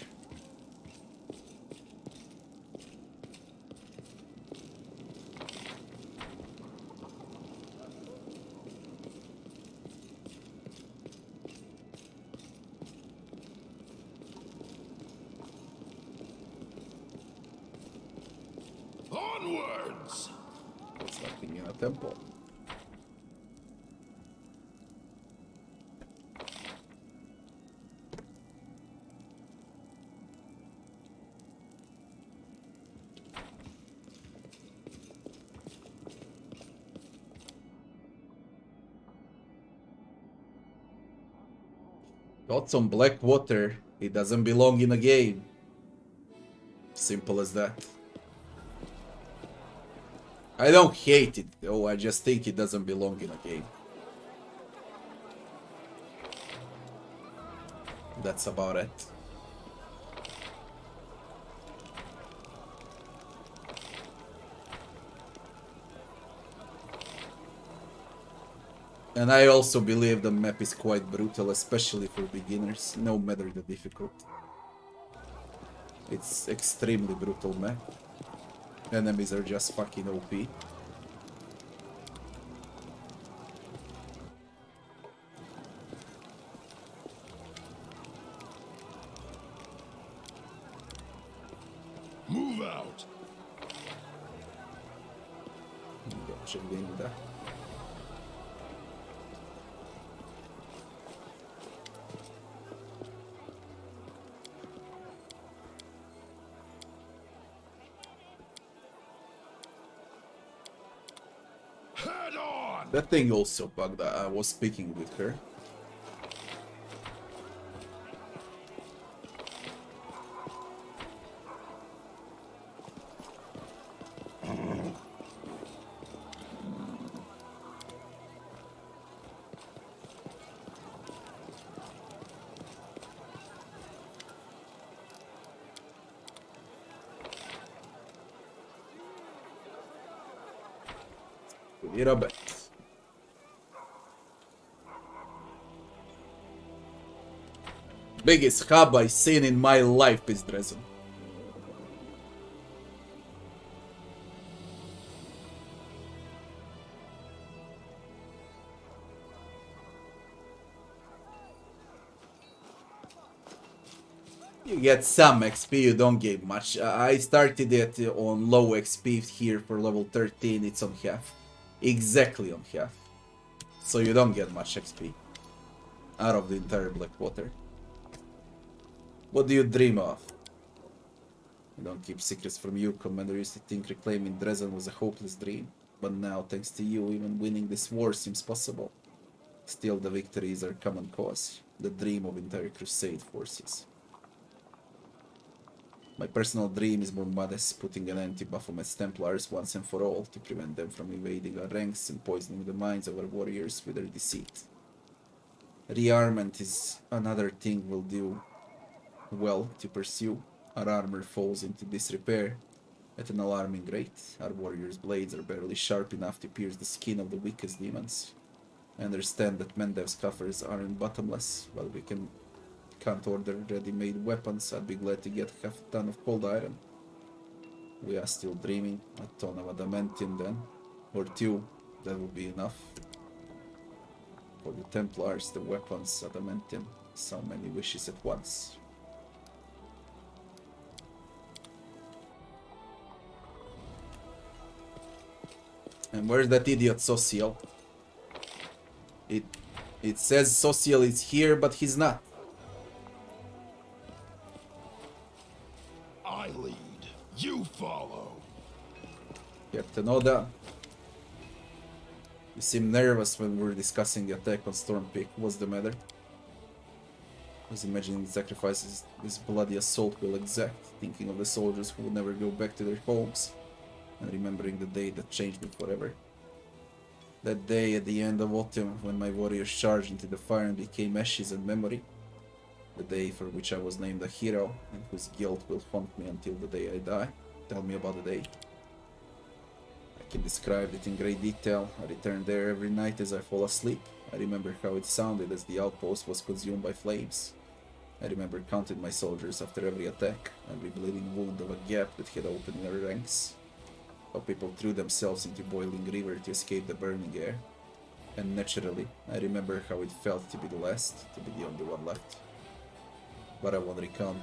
Onwards!
There's nothing in a temple. Got some black water. It doesn't belong in a game. Simple as that. I don't hate it, though. I just think it doesn't belong in a game. That's about it. And I also believe the map is quite brutal, especially for beginners, no matter the difficulty. It's extremely brutal map. Enemies are just fucking OP.
Move out!
That thing also bugged. I was speaking with her. We need a bet. Biggest hub I've seen in my life is Dresden. You get some XP, you don't get much. I started it on low XP here for level 13, it's on half. Exactly on half. So you don't get much XP out of the entire Blackwater. What do you dream of? I don't keep secrets from you, Commander. Used to think reclaiming Dresden was a hopeless dream. But now, thanks to you, even winning this war seems possible. Still, the victory is our common cause. The dream of entire Crusade forces. My personal dream is more modest, putting an end to Baphomet's Templars once and for all, to prevent them from invading our ranks and poisoning the minds of our warriors with their deceit. Rearmament is another thing we'll do well to pursue. Our armor falls into disrepair at an alarming rate. Our warriors' blades are barely sharp enough to pierce the skin of the weakest demons. I understand that Mendev's coffers aren't bottomless, but we can't order ready-made weapons. I'd be glad to get half a ton of cold iron. We are still dreaming. A ton of adamantium then. Or two, that would be enough. For the Templars, the weapons, adamantium. So many wishes at once. And where's that idiot Social? It says Social is here, but he's not.
I lead. You follow.
Captain Oda. You seem nervous when we were discussing the attack on Storm Peak. What's the matter? I was imagining the sacrifices this bloody assault will exact, thinking of the soldiers who will never go back to their homes, and remembering the day that changed me forever. That day at the end of autumn, when my warriors charged into the fire and became ashes and memory. The day for which I was named a hero, and whose guilt will haunt me until the day I die. Tell me about the day. I can describe it in great detail. I return there every night as I fall asleep. I remember how it sounded as the outpost was consumed by flames. I remember counting my soldiers after every attack, every bleeding wound of a gap that had opened in our ranks. How people threw themselves into boiling river to escape the burning air. And naturally, I remember how it felt to be the last, to be the only one left. But I won't recount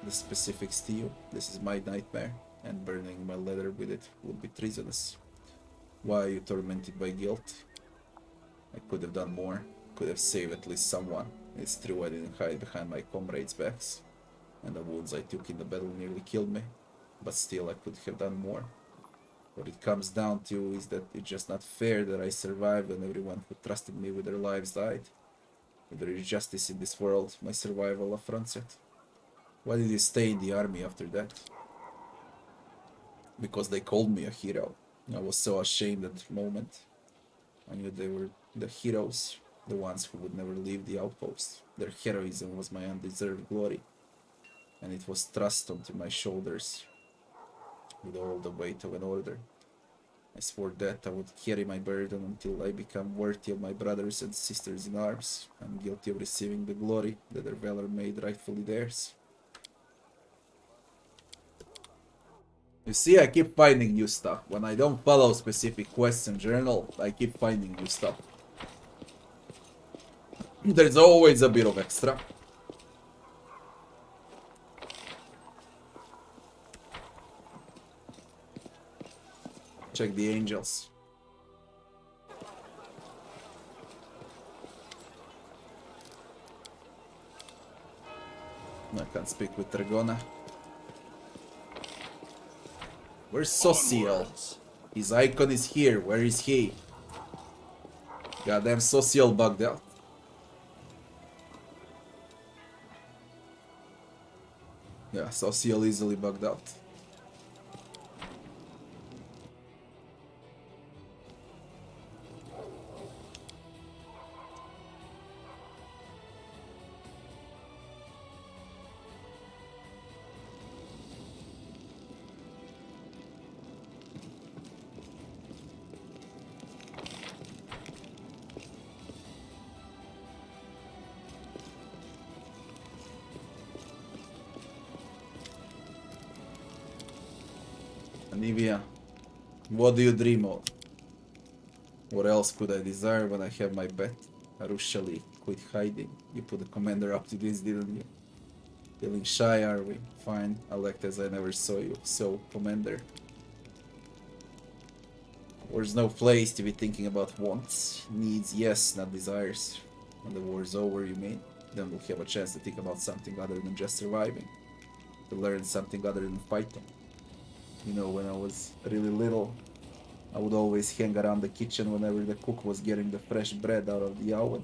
the specifics to you. This is my nightmare, and burning my letter with it would be treasonous. Why are you tormented by guilt? I could have done more, could have saved at least someone. It's true I didn't hide behind my comrades' backs, and the wounds I took in the battle nearly killed me, but still I could have done more. What it comes down to is that it's just not fair that I survived when everyone who trusted me with their lives died. If there is justice in this world, my survival affronts it. Why did you stay in the army after that? Because they called me a hero. I was so ashamed at the moment. I knew they were the heroes, the ones who would never leave the outpost. Their heroism was my undeserved glory, and it was thrust onto my shoulders with all the weight of an order. I swore that I would carry my burden until I become worthy of my brothers and sisters in arms. I'm guilty of receiving the glory that their valor made rightfully theirs. You see, I keep finding new stuff. When I don't follow specific quests in journal, I keep finding new stuff. There's always a bit of extra. Check the angels. I can't speak with Dragona. Where's Social? His icon is here. Where is he? Goddamn social bugged out. Yeah, social easily bugged out. Anivia, what do you dream of? What else could I desire when I have my bet? Arushali, quit hiding. You put the commander up to this, didn't you? Feeling shy, are we? Fine, I'll act as I never saw you. So, commander. There's no place to be thinking about wants. Needs, yes, not desires. When the war's over, you mean? Then we'll have a chance to think about something other than just surviving. To learn something other than fighting. You know, when I was really little, I would always hang around the kitchen whenever the cook was getting the fresh bread out of the oven.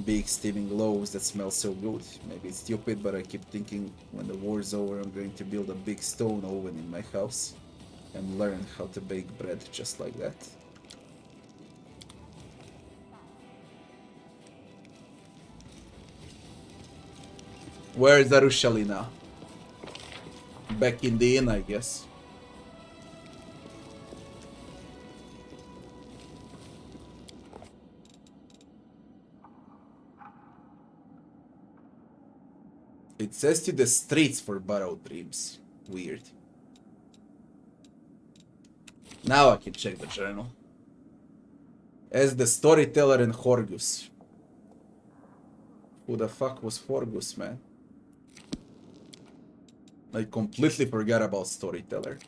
Big steaming loaves that smell so good. Maybe it's stupid, but I keep thinking when the war's over I'm going to build a big stone oven in my house and learn how to bake bread just like that. Where is Arushali now? Back in the inn, I guess. It says to the streets for borrowed dreams. Weird. Now I can check the journal. As the storyteller in Horgus. Who the fuck was Horgus, man? I completely forgot about storyteller.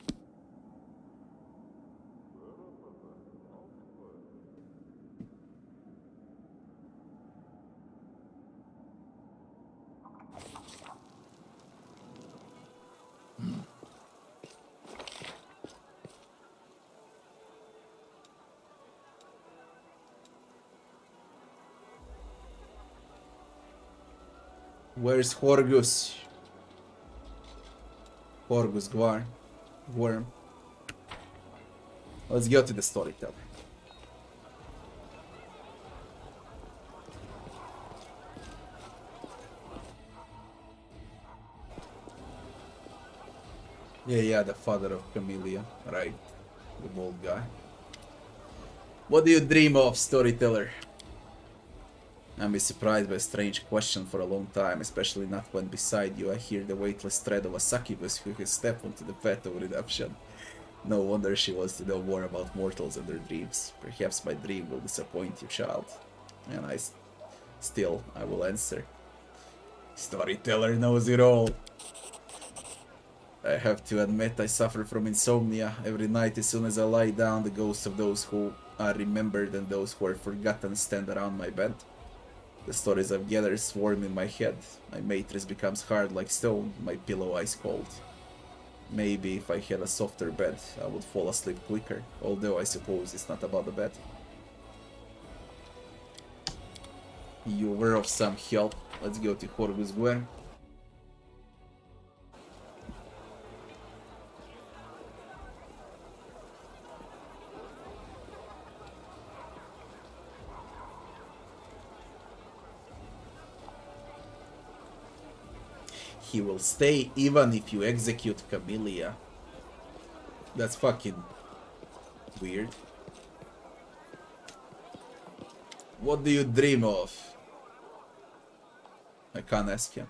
Where's Horgus? Horgus Gwar. Worm. Let's go to the storyteller. Yeah, the father of Camellia, right? The bald guy. What do you dream of, storyteller? I'm be surprised by a strange question for a long time, especially not when beside you I hear the weightless tread of a succubus who has stepped onto the path of redemption. No wonder she wants to know more about mortals and their dreams. Perhaps my dream will disappoint you, child. And I will answer. Storyteller knows it all. I have to admit I suffer from insomnia. Every night as soon as I lie down, the ghosts of those who are remembered and those who are forgotten stand around my bed. The stories I've gathered swarm in my head. My mattress becomes hard like stone, my pillow ice cold. Maybe if I had a softer bed, I would fall asleep quicker, although I suppose it's not about the bed. You were of some help. Let's go to Horgus Gwen. He will stay even if you execute Camellia. That's fucking weird. What do you dream of? I can't ask him.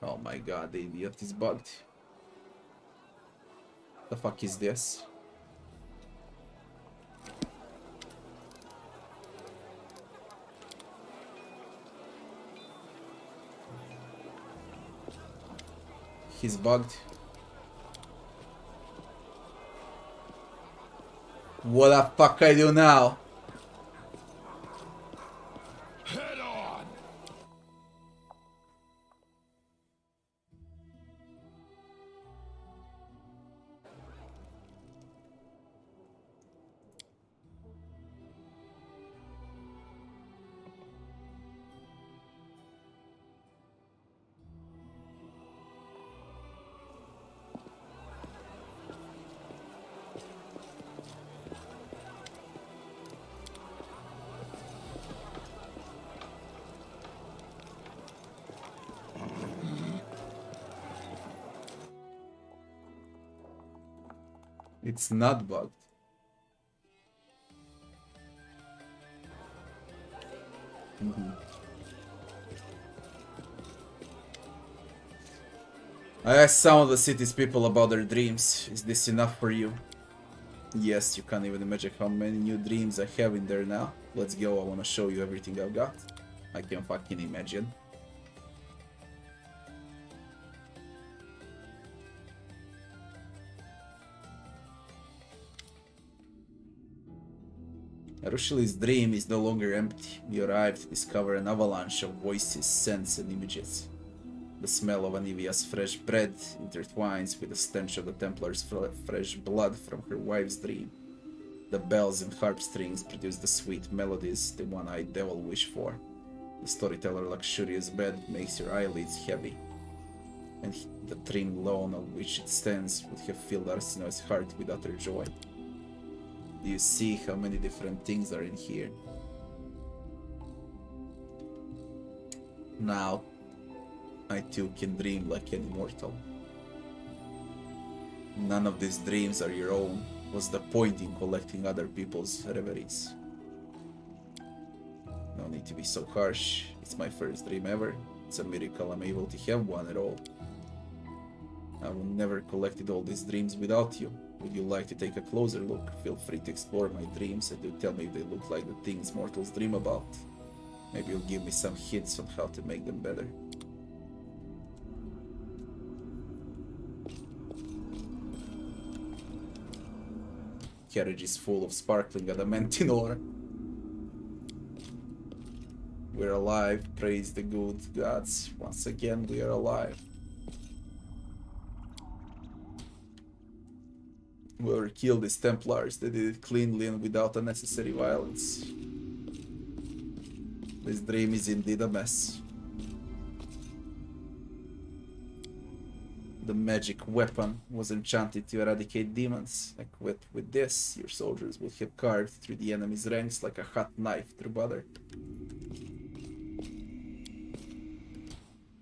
Oh my god, the idiot is bugged. The fuck is this? He's bugged. What the fuck I do now?
Head on.
It's not bugged. I asked some of the city's people about their dreams. Is this enough for you? Yes, you can't even imagine how many new dreams I have in there now. Let's go, I wanna show you everything I've got. I can fucking imagine. Rushli's dream is no longer empty. You arrive to discover an avalanche of voices, scents, and images. The smell of Anivia's fresh bread intertwines with the stench of the Templar's fresh blood from her wife's dream. The bells and harp strings produce the sweet melodies the one-eyed devil wished for. The storyteller's luxurious bed makes your eyelids heavy, and the trim lawn on which it stands would have filled Arsinoe's heart with utter joy. Do you see how many different things are in here? Now, I too can dream like an immortal. None of these dreams are your own. What's the point in collecting other people's reveries? No need to be so harsh. It's my first dream ever. It's a miracle I'm able to have one at all. I would never collected all these dreams without you. Would you like to take a closer look? Feel free to explore my dreams and do tell me if they look like the things mortals dream about. Maybe you'll give me some hints on how to make them better. Carriage is full of sparkling adamantine ore. We're alive, praise the good gods. Once again, we are alive. Whoever killed these Templars, they did it cleanly and without unnecessary violence. This dream is indeed a mess. The magic weapon was enchanted to eradicate demons. Equipped with this, your soldiers would have carved through the enemy's ranks like a hot knife through butter.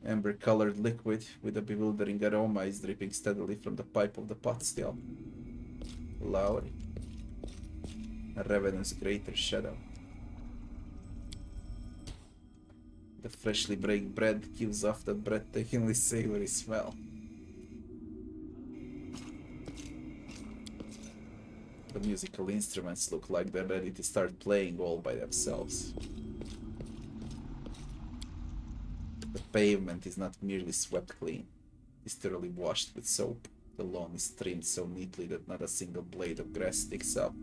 Amber-colored liquid with a bewildering aroma is dripping steadily from the pipe of the pot still. Lowry. A revenant's greater shadow. The freshly baked bread gives off that breathtakingly savory smell. The musical instruments look like they're ready to start playing all by themselves. The pavement is not merely swept clean, it's thoroughly washed with soap. The lawn is trimmed so neatly that not a single blade of grass sticks out.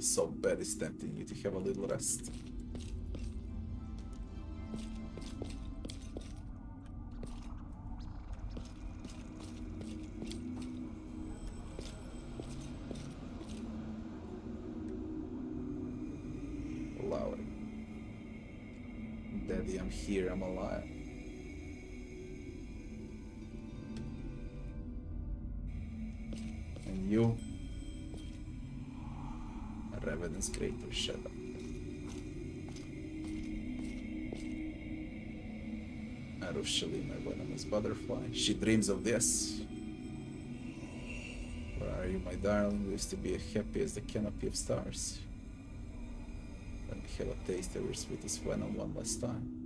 So bad it's tempting you to have a little rest. Lowry. Daddy, I'm here, I'm alive. And you? A revenant's greater shadow. Arushali, my venomous butterfly. She dreams of this. Where are you, my darling? We used to be as happy as the canopy of stars. Let me have a taste of your sweetest venom one last time.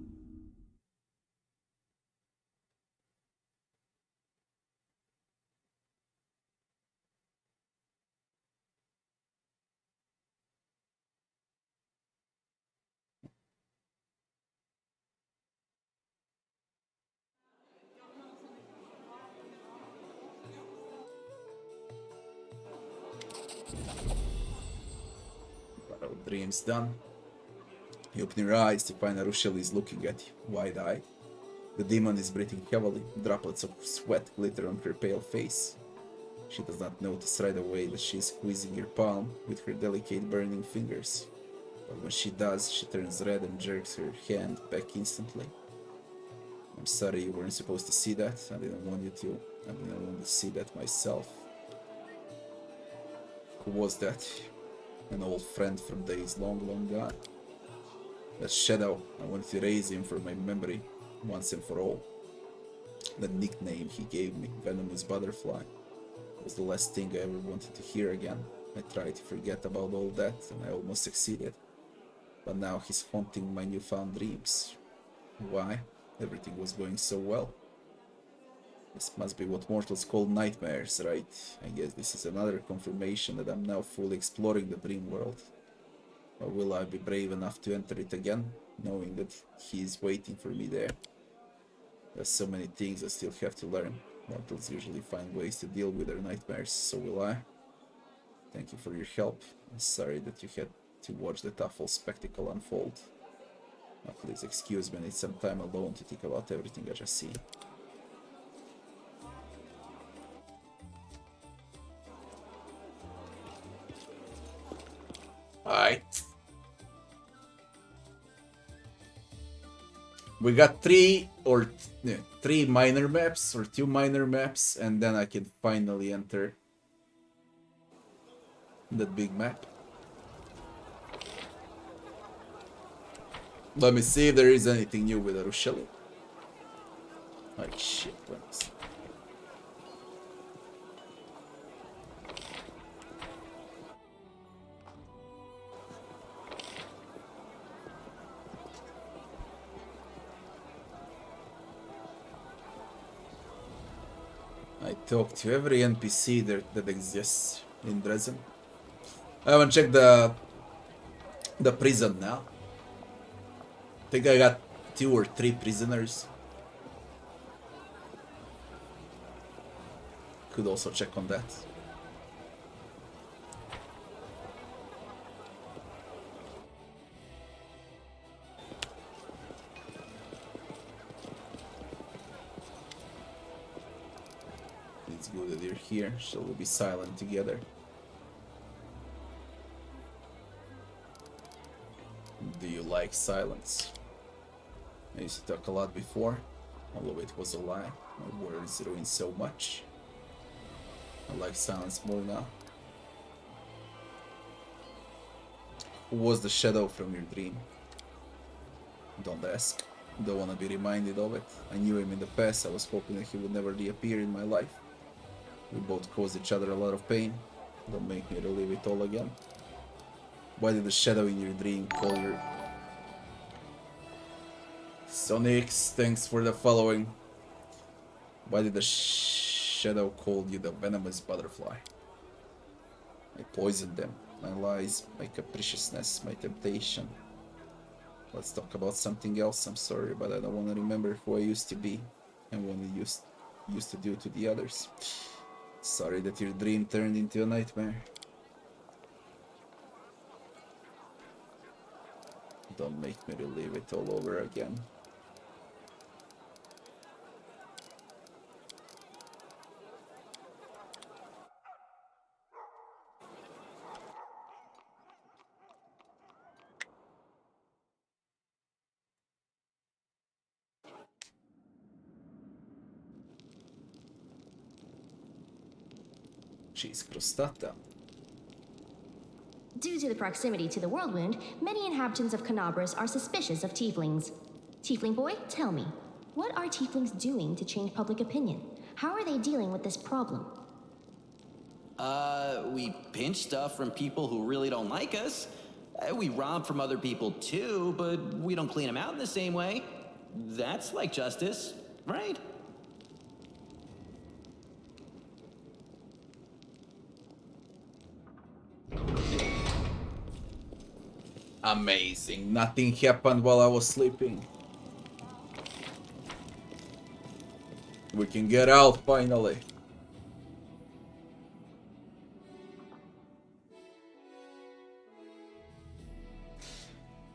Our dreams done. You open your eyes to find Arushali is looking at you, wide-eyed. The demon is breathing heavily, droplets of sweat glitter on her pale face. She does not notice right away that she is squeezing your palm with her delicate burning fingers. But when she does, she turns red and jerks her hand back instantly. I'm sorry you weren't supposed to see that. I didn't want you to. I didn't want to see that myself. Who was that? An old friend from days long, long gone. That shadow, I wanted to erase him from my memory, once and for all. The nickname he gave me, Venomous Butterfly, was the last thing I ever wanted to hear again. I tried to forget about all that, and I almost succeeded. But now he's haunting my newfound dreams. Why? Everything was going so well. This must be what mortals call nightmares, right? I guess this is another confirmation that I'm now fully exploring the dream world. Or will I be brave enough to enter it again, knowing that he is waiting for me there? There's so many things I still have to learn. Mortals usually find ways to deal with their nightmares, so will I. Thank you for your help. I'm sorry that you had to watch that awful spectacle unfold. Now please excuse me, I need some time alone to think about everything I just see. Alright. We got three minor maps, or 2 minor maps, and then I can finally enter that big map. Let me see if there is anything new with Arushelli. Like shit, let me see. I talked to every NPC that exists in Dresden. I haven't checked the prison now. I think I got 2 or 3 prisoners. Could also check on that. It's good that you're here. Shall we be silent together? Do you like silence? I used to talk a lot before, although it was a lie. My words ruin so much. I like silence more now. Who was the shadow from your dream? Don't ask. Don't want to be reminded of it. I knew him in the past. I was hoping that he would never reappear in my life. We both caused each other a lot of pain. Don't make me relive it all again. Why did the shadow in your dream call your... Sonix, thanks for the following. Why did the shadow call you the venomous butterfly? I poisoned them. My lies, my capriciousness, my temptation. Let's talk about something else. I'm sorry, but I don't want to remember who I used to be and what I used to do to the others. Sorry that your dream turned into a nightmare. Don't make me relive it all over again. She's crostata.
Due to the proximity to the Whirlwind, many inhabitants of Canabras are suspicious of tieflings. Tiefling boy, tell me, what are tieflings doing to change public opinion? How are they dealing with this problem?
We pinch stuff from people who really don't like us. We rob from other people too, but we don't clean them out in the same way. That's like justice, right?
Amazing. Nothing happened while I was sleeping. We can get out finally.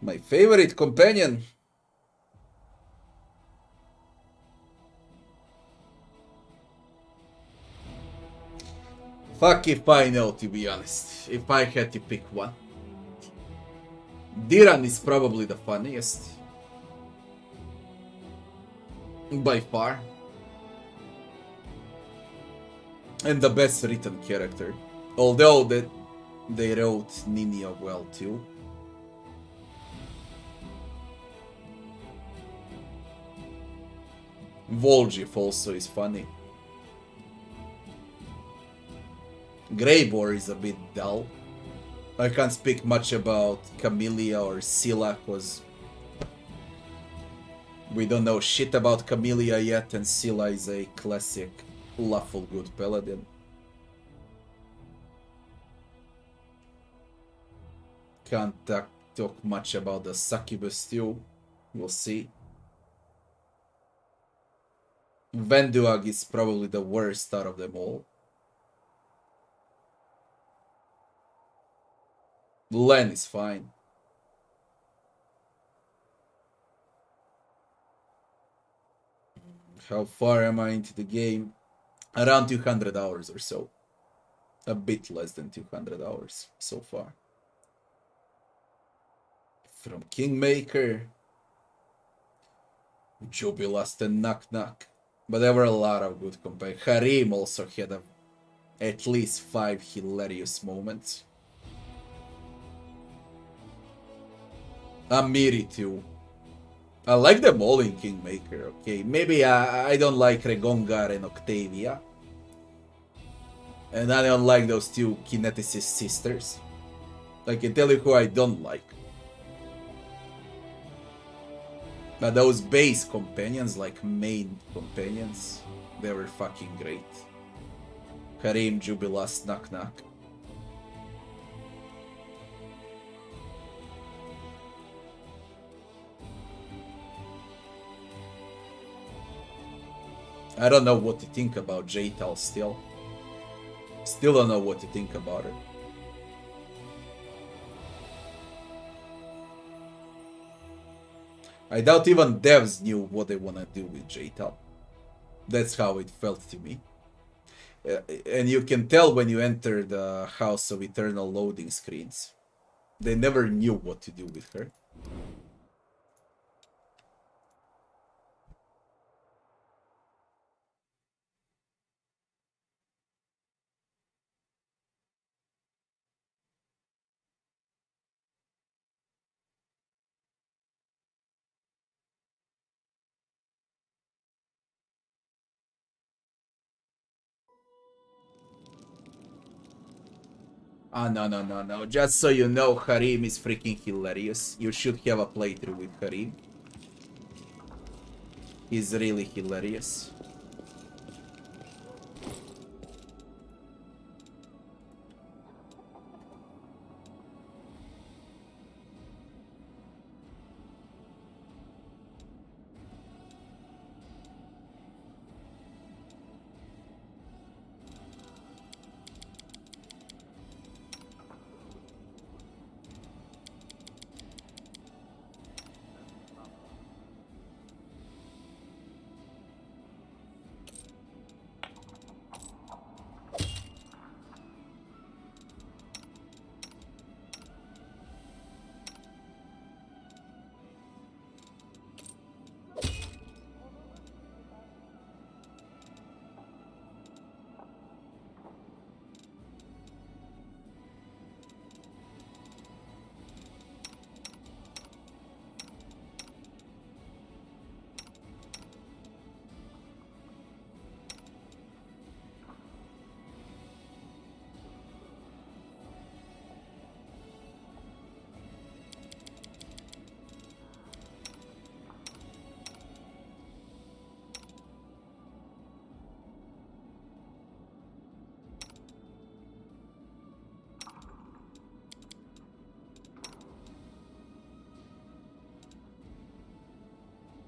My favorite companion. Fuck if I know, to be honest. If I had to pick one. Diran is probably the funniest. By far. And the best written character. Although they wrote Ninia well too. Volgif also is funny. Greybor is a bit dull. I can't speak much about Camellia or Scylla cause we don't know shit about Camellia yet, and Scylla is a classic lawful good paladin. Can't talk much about the succubus too. We'll see. Venduag is probably the worst out of them all. Len is fine. How far am I into the game? Around 200 hours or so. A bit less than 200 hours so far. From Kingmaker, Jubilast and Knock Knock. But there were a lot of good companions. Harim also had at least 5 hilarious moments. Amiri too. I like them all in Kingmaker, okay. Maybe I don't like Regongar and Octavia. And I don't like those two Kineticist sisters. I can tell you who I don't like. But those base companions, like main companions, they were fucking great. Harim, Jubilast, Knock Knock. I don't know what to think about Jaital still. Still don't know what to think about her. I doubt even devs knew what they wanna do with Jaital. That's how it felt to me. And you can tell when you enter the House of Eternal loading screens. They never knew what to do with her. Ah, no. Just so you know, Harim is freaking hilarious. You should have a playthrough with Harim. He's really hilarious.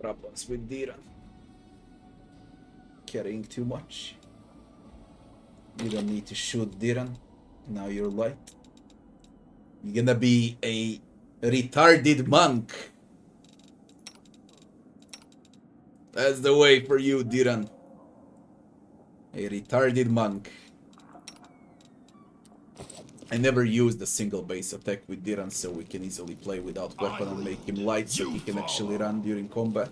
Problems with Diran. Carrying too much. You don't need to shoot Diran. Now you're light. You're gonna be a retarded monk. That's the way for you, Diran. A retarded monk. I never used a single base attack with Diran, so we can easily play without weapon and make him light so he can actually run during combat.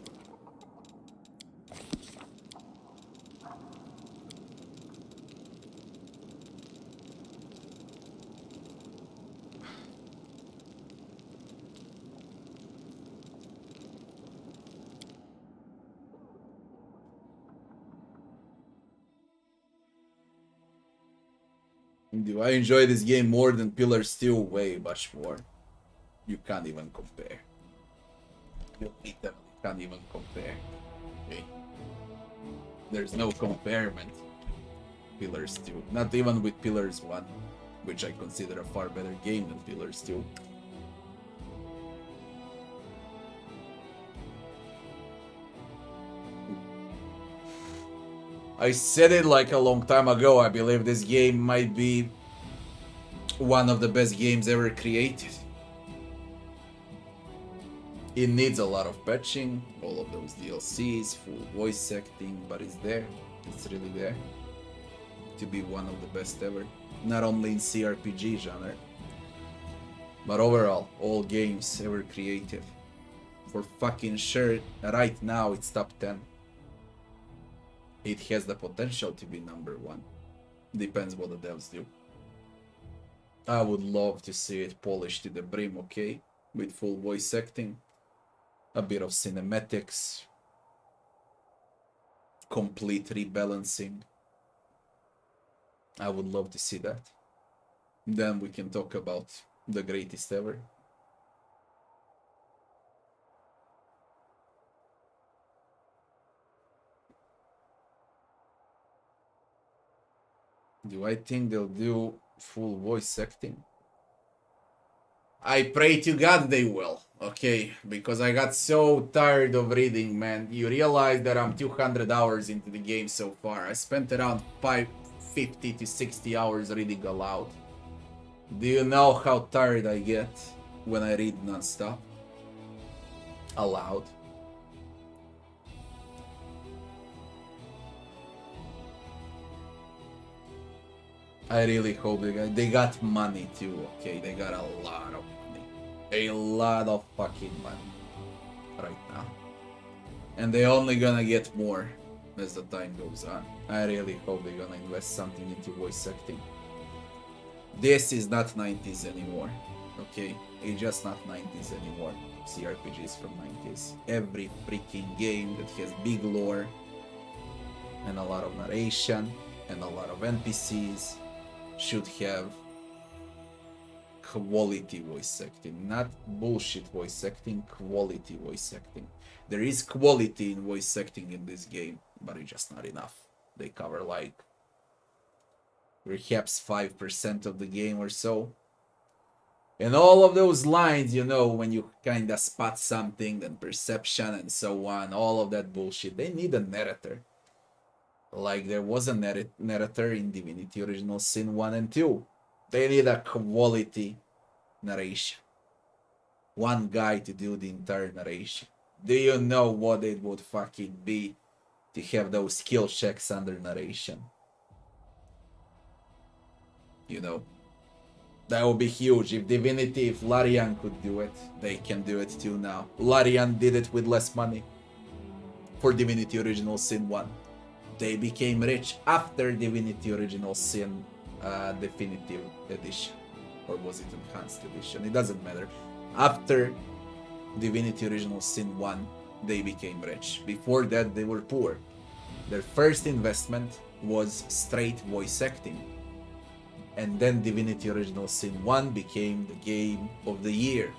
Do I enjoy this game more than Pillars 2? Way much more. You can't even compare. You literally can't even compare. Okay. There's no comparison. Pillars 2. Not even with Pillars 1, which I consider a far better game than Pillars 2. I said it like a long time ago. I believe this game might be one of the best games ever created. It needs a lot of patching, all of those DLCs, full voice acting, but it's there. It's really there to be one of the best ever. Not only in CRPG genre, but overall, all games ever created. For fucking sure, right now it's top 10. It has the potential to be number 1. Depends what the devs do. I would love to see it polished to the brim, okay? With full voice acting, a bit of cinematics, complete rebalancing. I would love to see that. Then we can talk about the greatest ever. Do I think they'll do full voice acting? I pray to God they will, okay? Because I got so tired of reading, man. You realize that I'm 200 hours into the game so far. I spent around 50 to 60 hours reading aloud. Do you know how tired I get when I read non-stop? Aloud. I really hope they got money too, okay? They got a lot of money. A lot of fucking money right now. And they're only gonna get more as the time goes on. I really hope they're gonna invest something into voice acting. This is not 90s anymore, okay? It's just not 90s anymore. CRPGs from 90s. Every freaking game that has big lore and a lot of narration and a lot of NPCs should have quality voice acting, not bullshit voice acting, quality voice acting. There is quality in voice acting in this game, but it's just not enough. They cover like perhaps 5% of the game or so. And all of those lines, you know, when you kinda spot something, then perception and so on, all of that bullshit, they need a narrator. Like there was a narrator in Divinity Original Sin 1 and 2. They need a quality narration. One guy to do the entire narration. Do you know what it would fucking be to have those skill checks under narration? You know? That would be huge. If Divinity, if Larian could do it, they can do it too now. Larian did it with less money for Divinity Original Sin 1. They became rich after Divinity Original Sin Definitive Edition. Or was it Enhanced Edition? It doesn't matter. After Divinity Original Sin 1, they became rich. Before that, they were poor. Their first investment was straight voice acting. And then Divinity Original Sin 1 became the game of the year.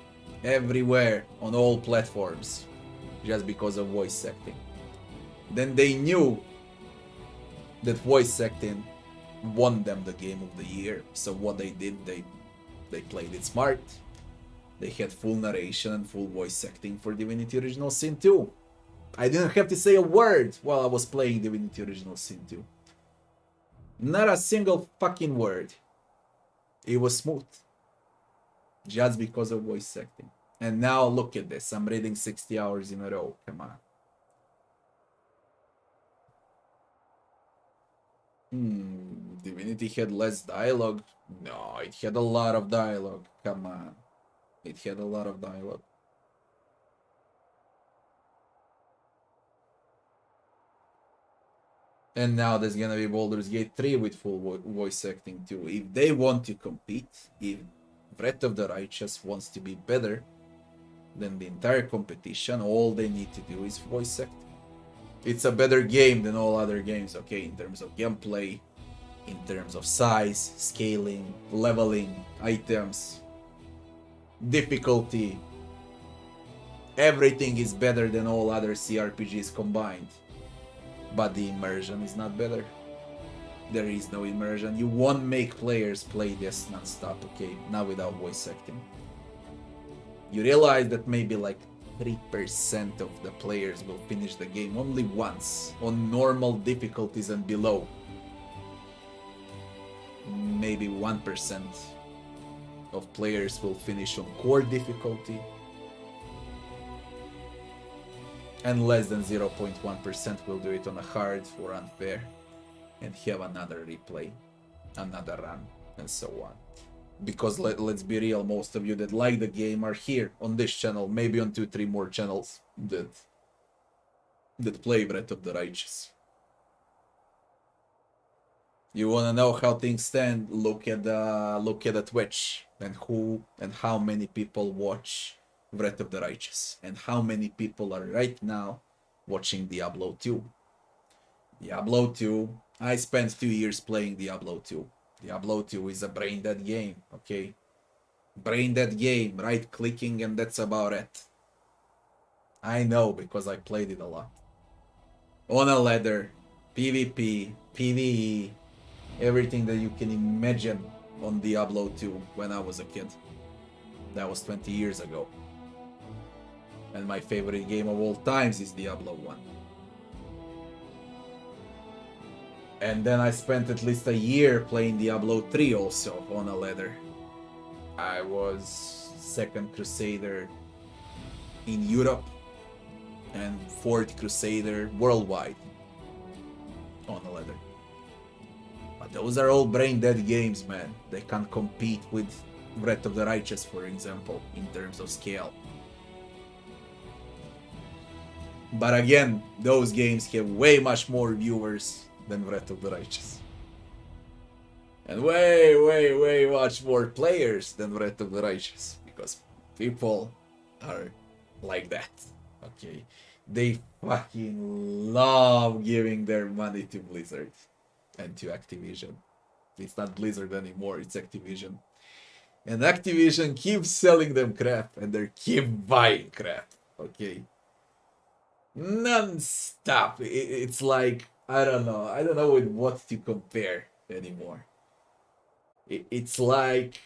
Everywhere, on all platforms. Just because of voice acting. Then they knew that voice acting won them the game of the year. So what they did, they played it smart. They had full narration and full voice acting for Divinity Original Sin 2. I didn't have to say a word while I was playing Divinity Original Sin 2. Not a single fucking word. It was smooth. Just because of voice acting. And now look at this. I'm reading 60 hours in a row. Come on. Divinity had less dialogue. No, it had a lot of dialogue. Come on. It had a lot of dialogue. And now there's gonna be Baldur's Gate 3 with full voice acting too. If they want to compete, if Wrath of the Righteous wants to be better than the entire competition, all they need to do is voice acting. It's a better game than all other games, okay, in terms of gameplay, in terms of size, scaling, leveling, items, difficulty. Everything is better than all other CRPGs combined. But the immersion is not better. There is no immersion. You won't make players play this non-stop, okay? Not without voice acting. You realize that maybe like 3% of the players will finish the game only once on normal difficulties and below. Maybe 1% of players will finish on core difficulty. And less than 0.1% will do it on a hard or unfair and have another replay, another run, and so on. Because let's be real, most of you that like the game are here on this channel, maybe on 2-3 more channels that play Breath of the Righteous. You wanna know how things stand? Look at the Twitch and who and how many people watch Wrath of the Righteous, and how many people are right now watching Diablo 2. Diablo 2, I spent 2 years playing Diablo 2. Diablo 2 is a brain dead game, okay? Brain dead game, right clicking, and that's about it. I know because I played it a lot. On a ladder, PvP, PvE, everything that you can imagine on Diablo 2 when I was a kid. That was 20 years ago. And my favorite game of all times is Diablo 1. And then I spent at least a year playing Diablo 3 also on a ladder. I was second Crusader in Europe and fourth Crusader worldwide on a ladder. But those are all brain dead games, man. They can't compete with Wrath of the Righteous, for example, in terms of scale. But again, those games have way much more viewers than Wrath of the Righteous. And way much more players than Wrath of the Righteous. Because people are like that. Okay? They fucking love giving their money to Blizzard and to Activision. It's not Blizzard anymore, it's Activision. And Activision keeps selling them crap and they keep buying crap. Okay? Non-stop. It's like, I don't know with what to compare anymore. It's like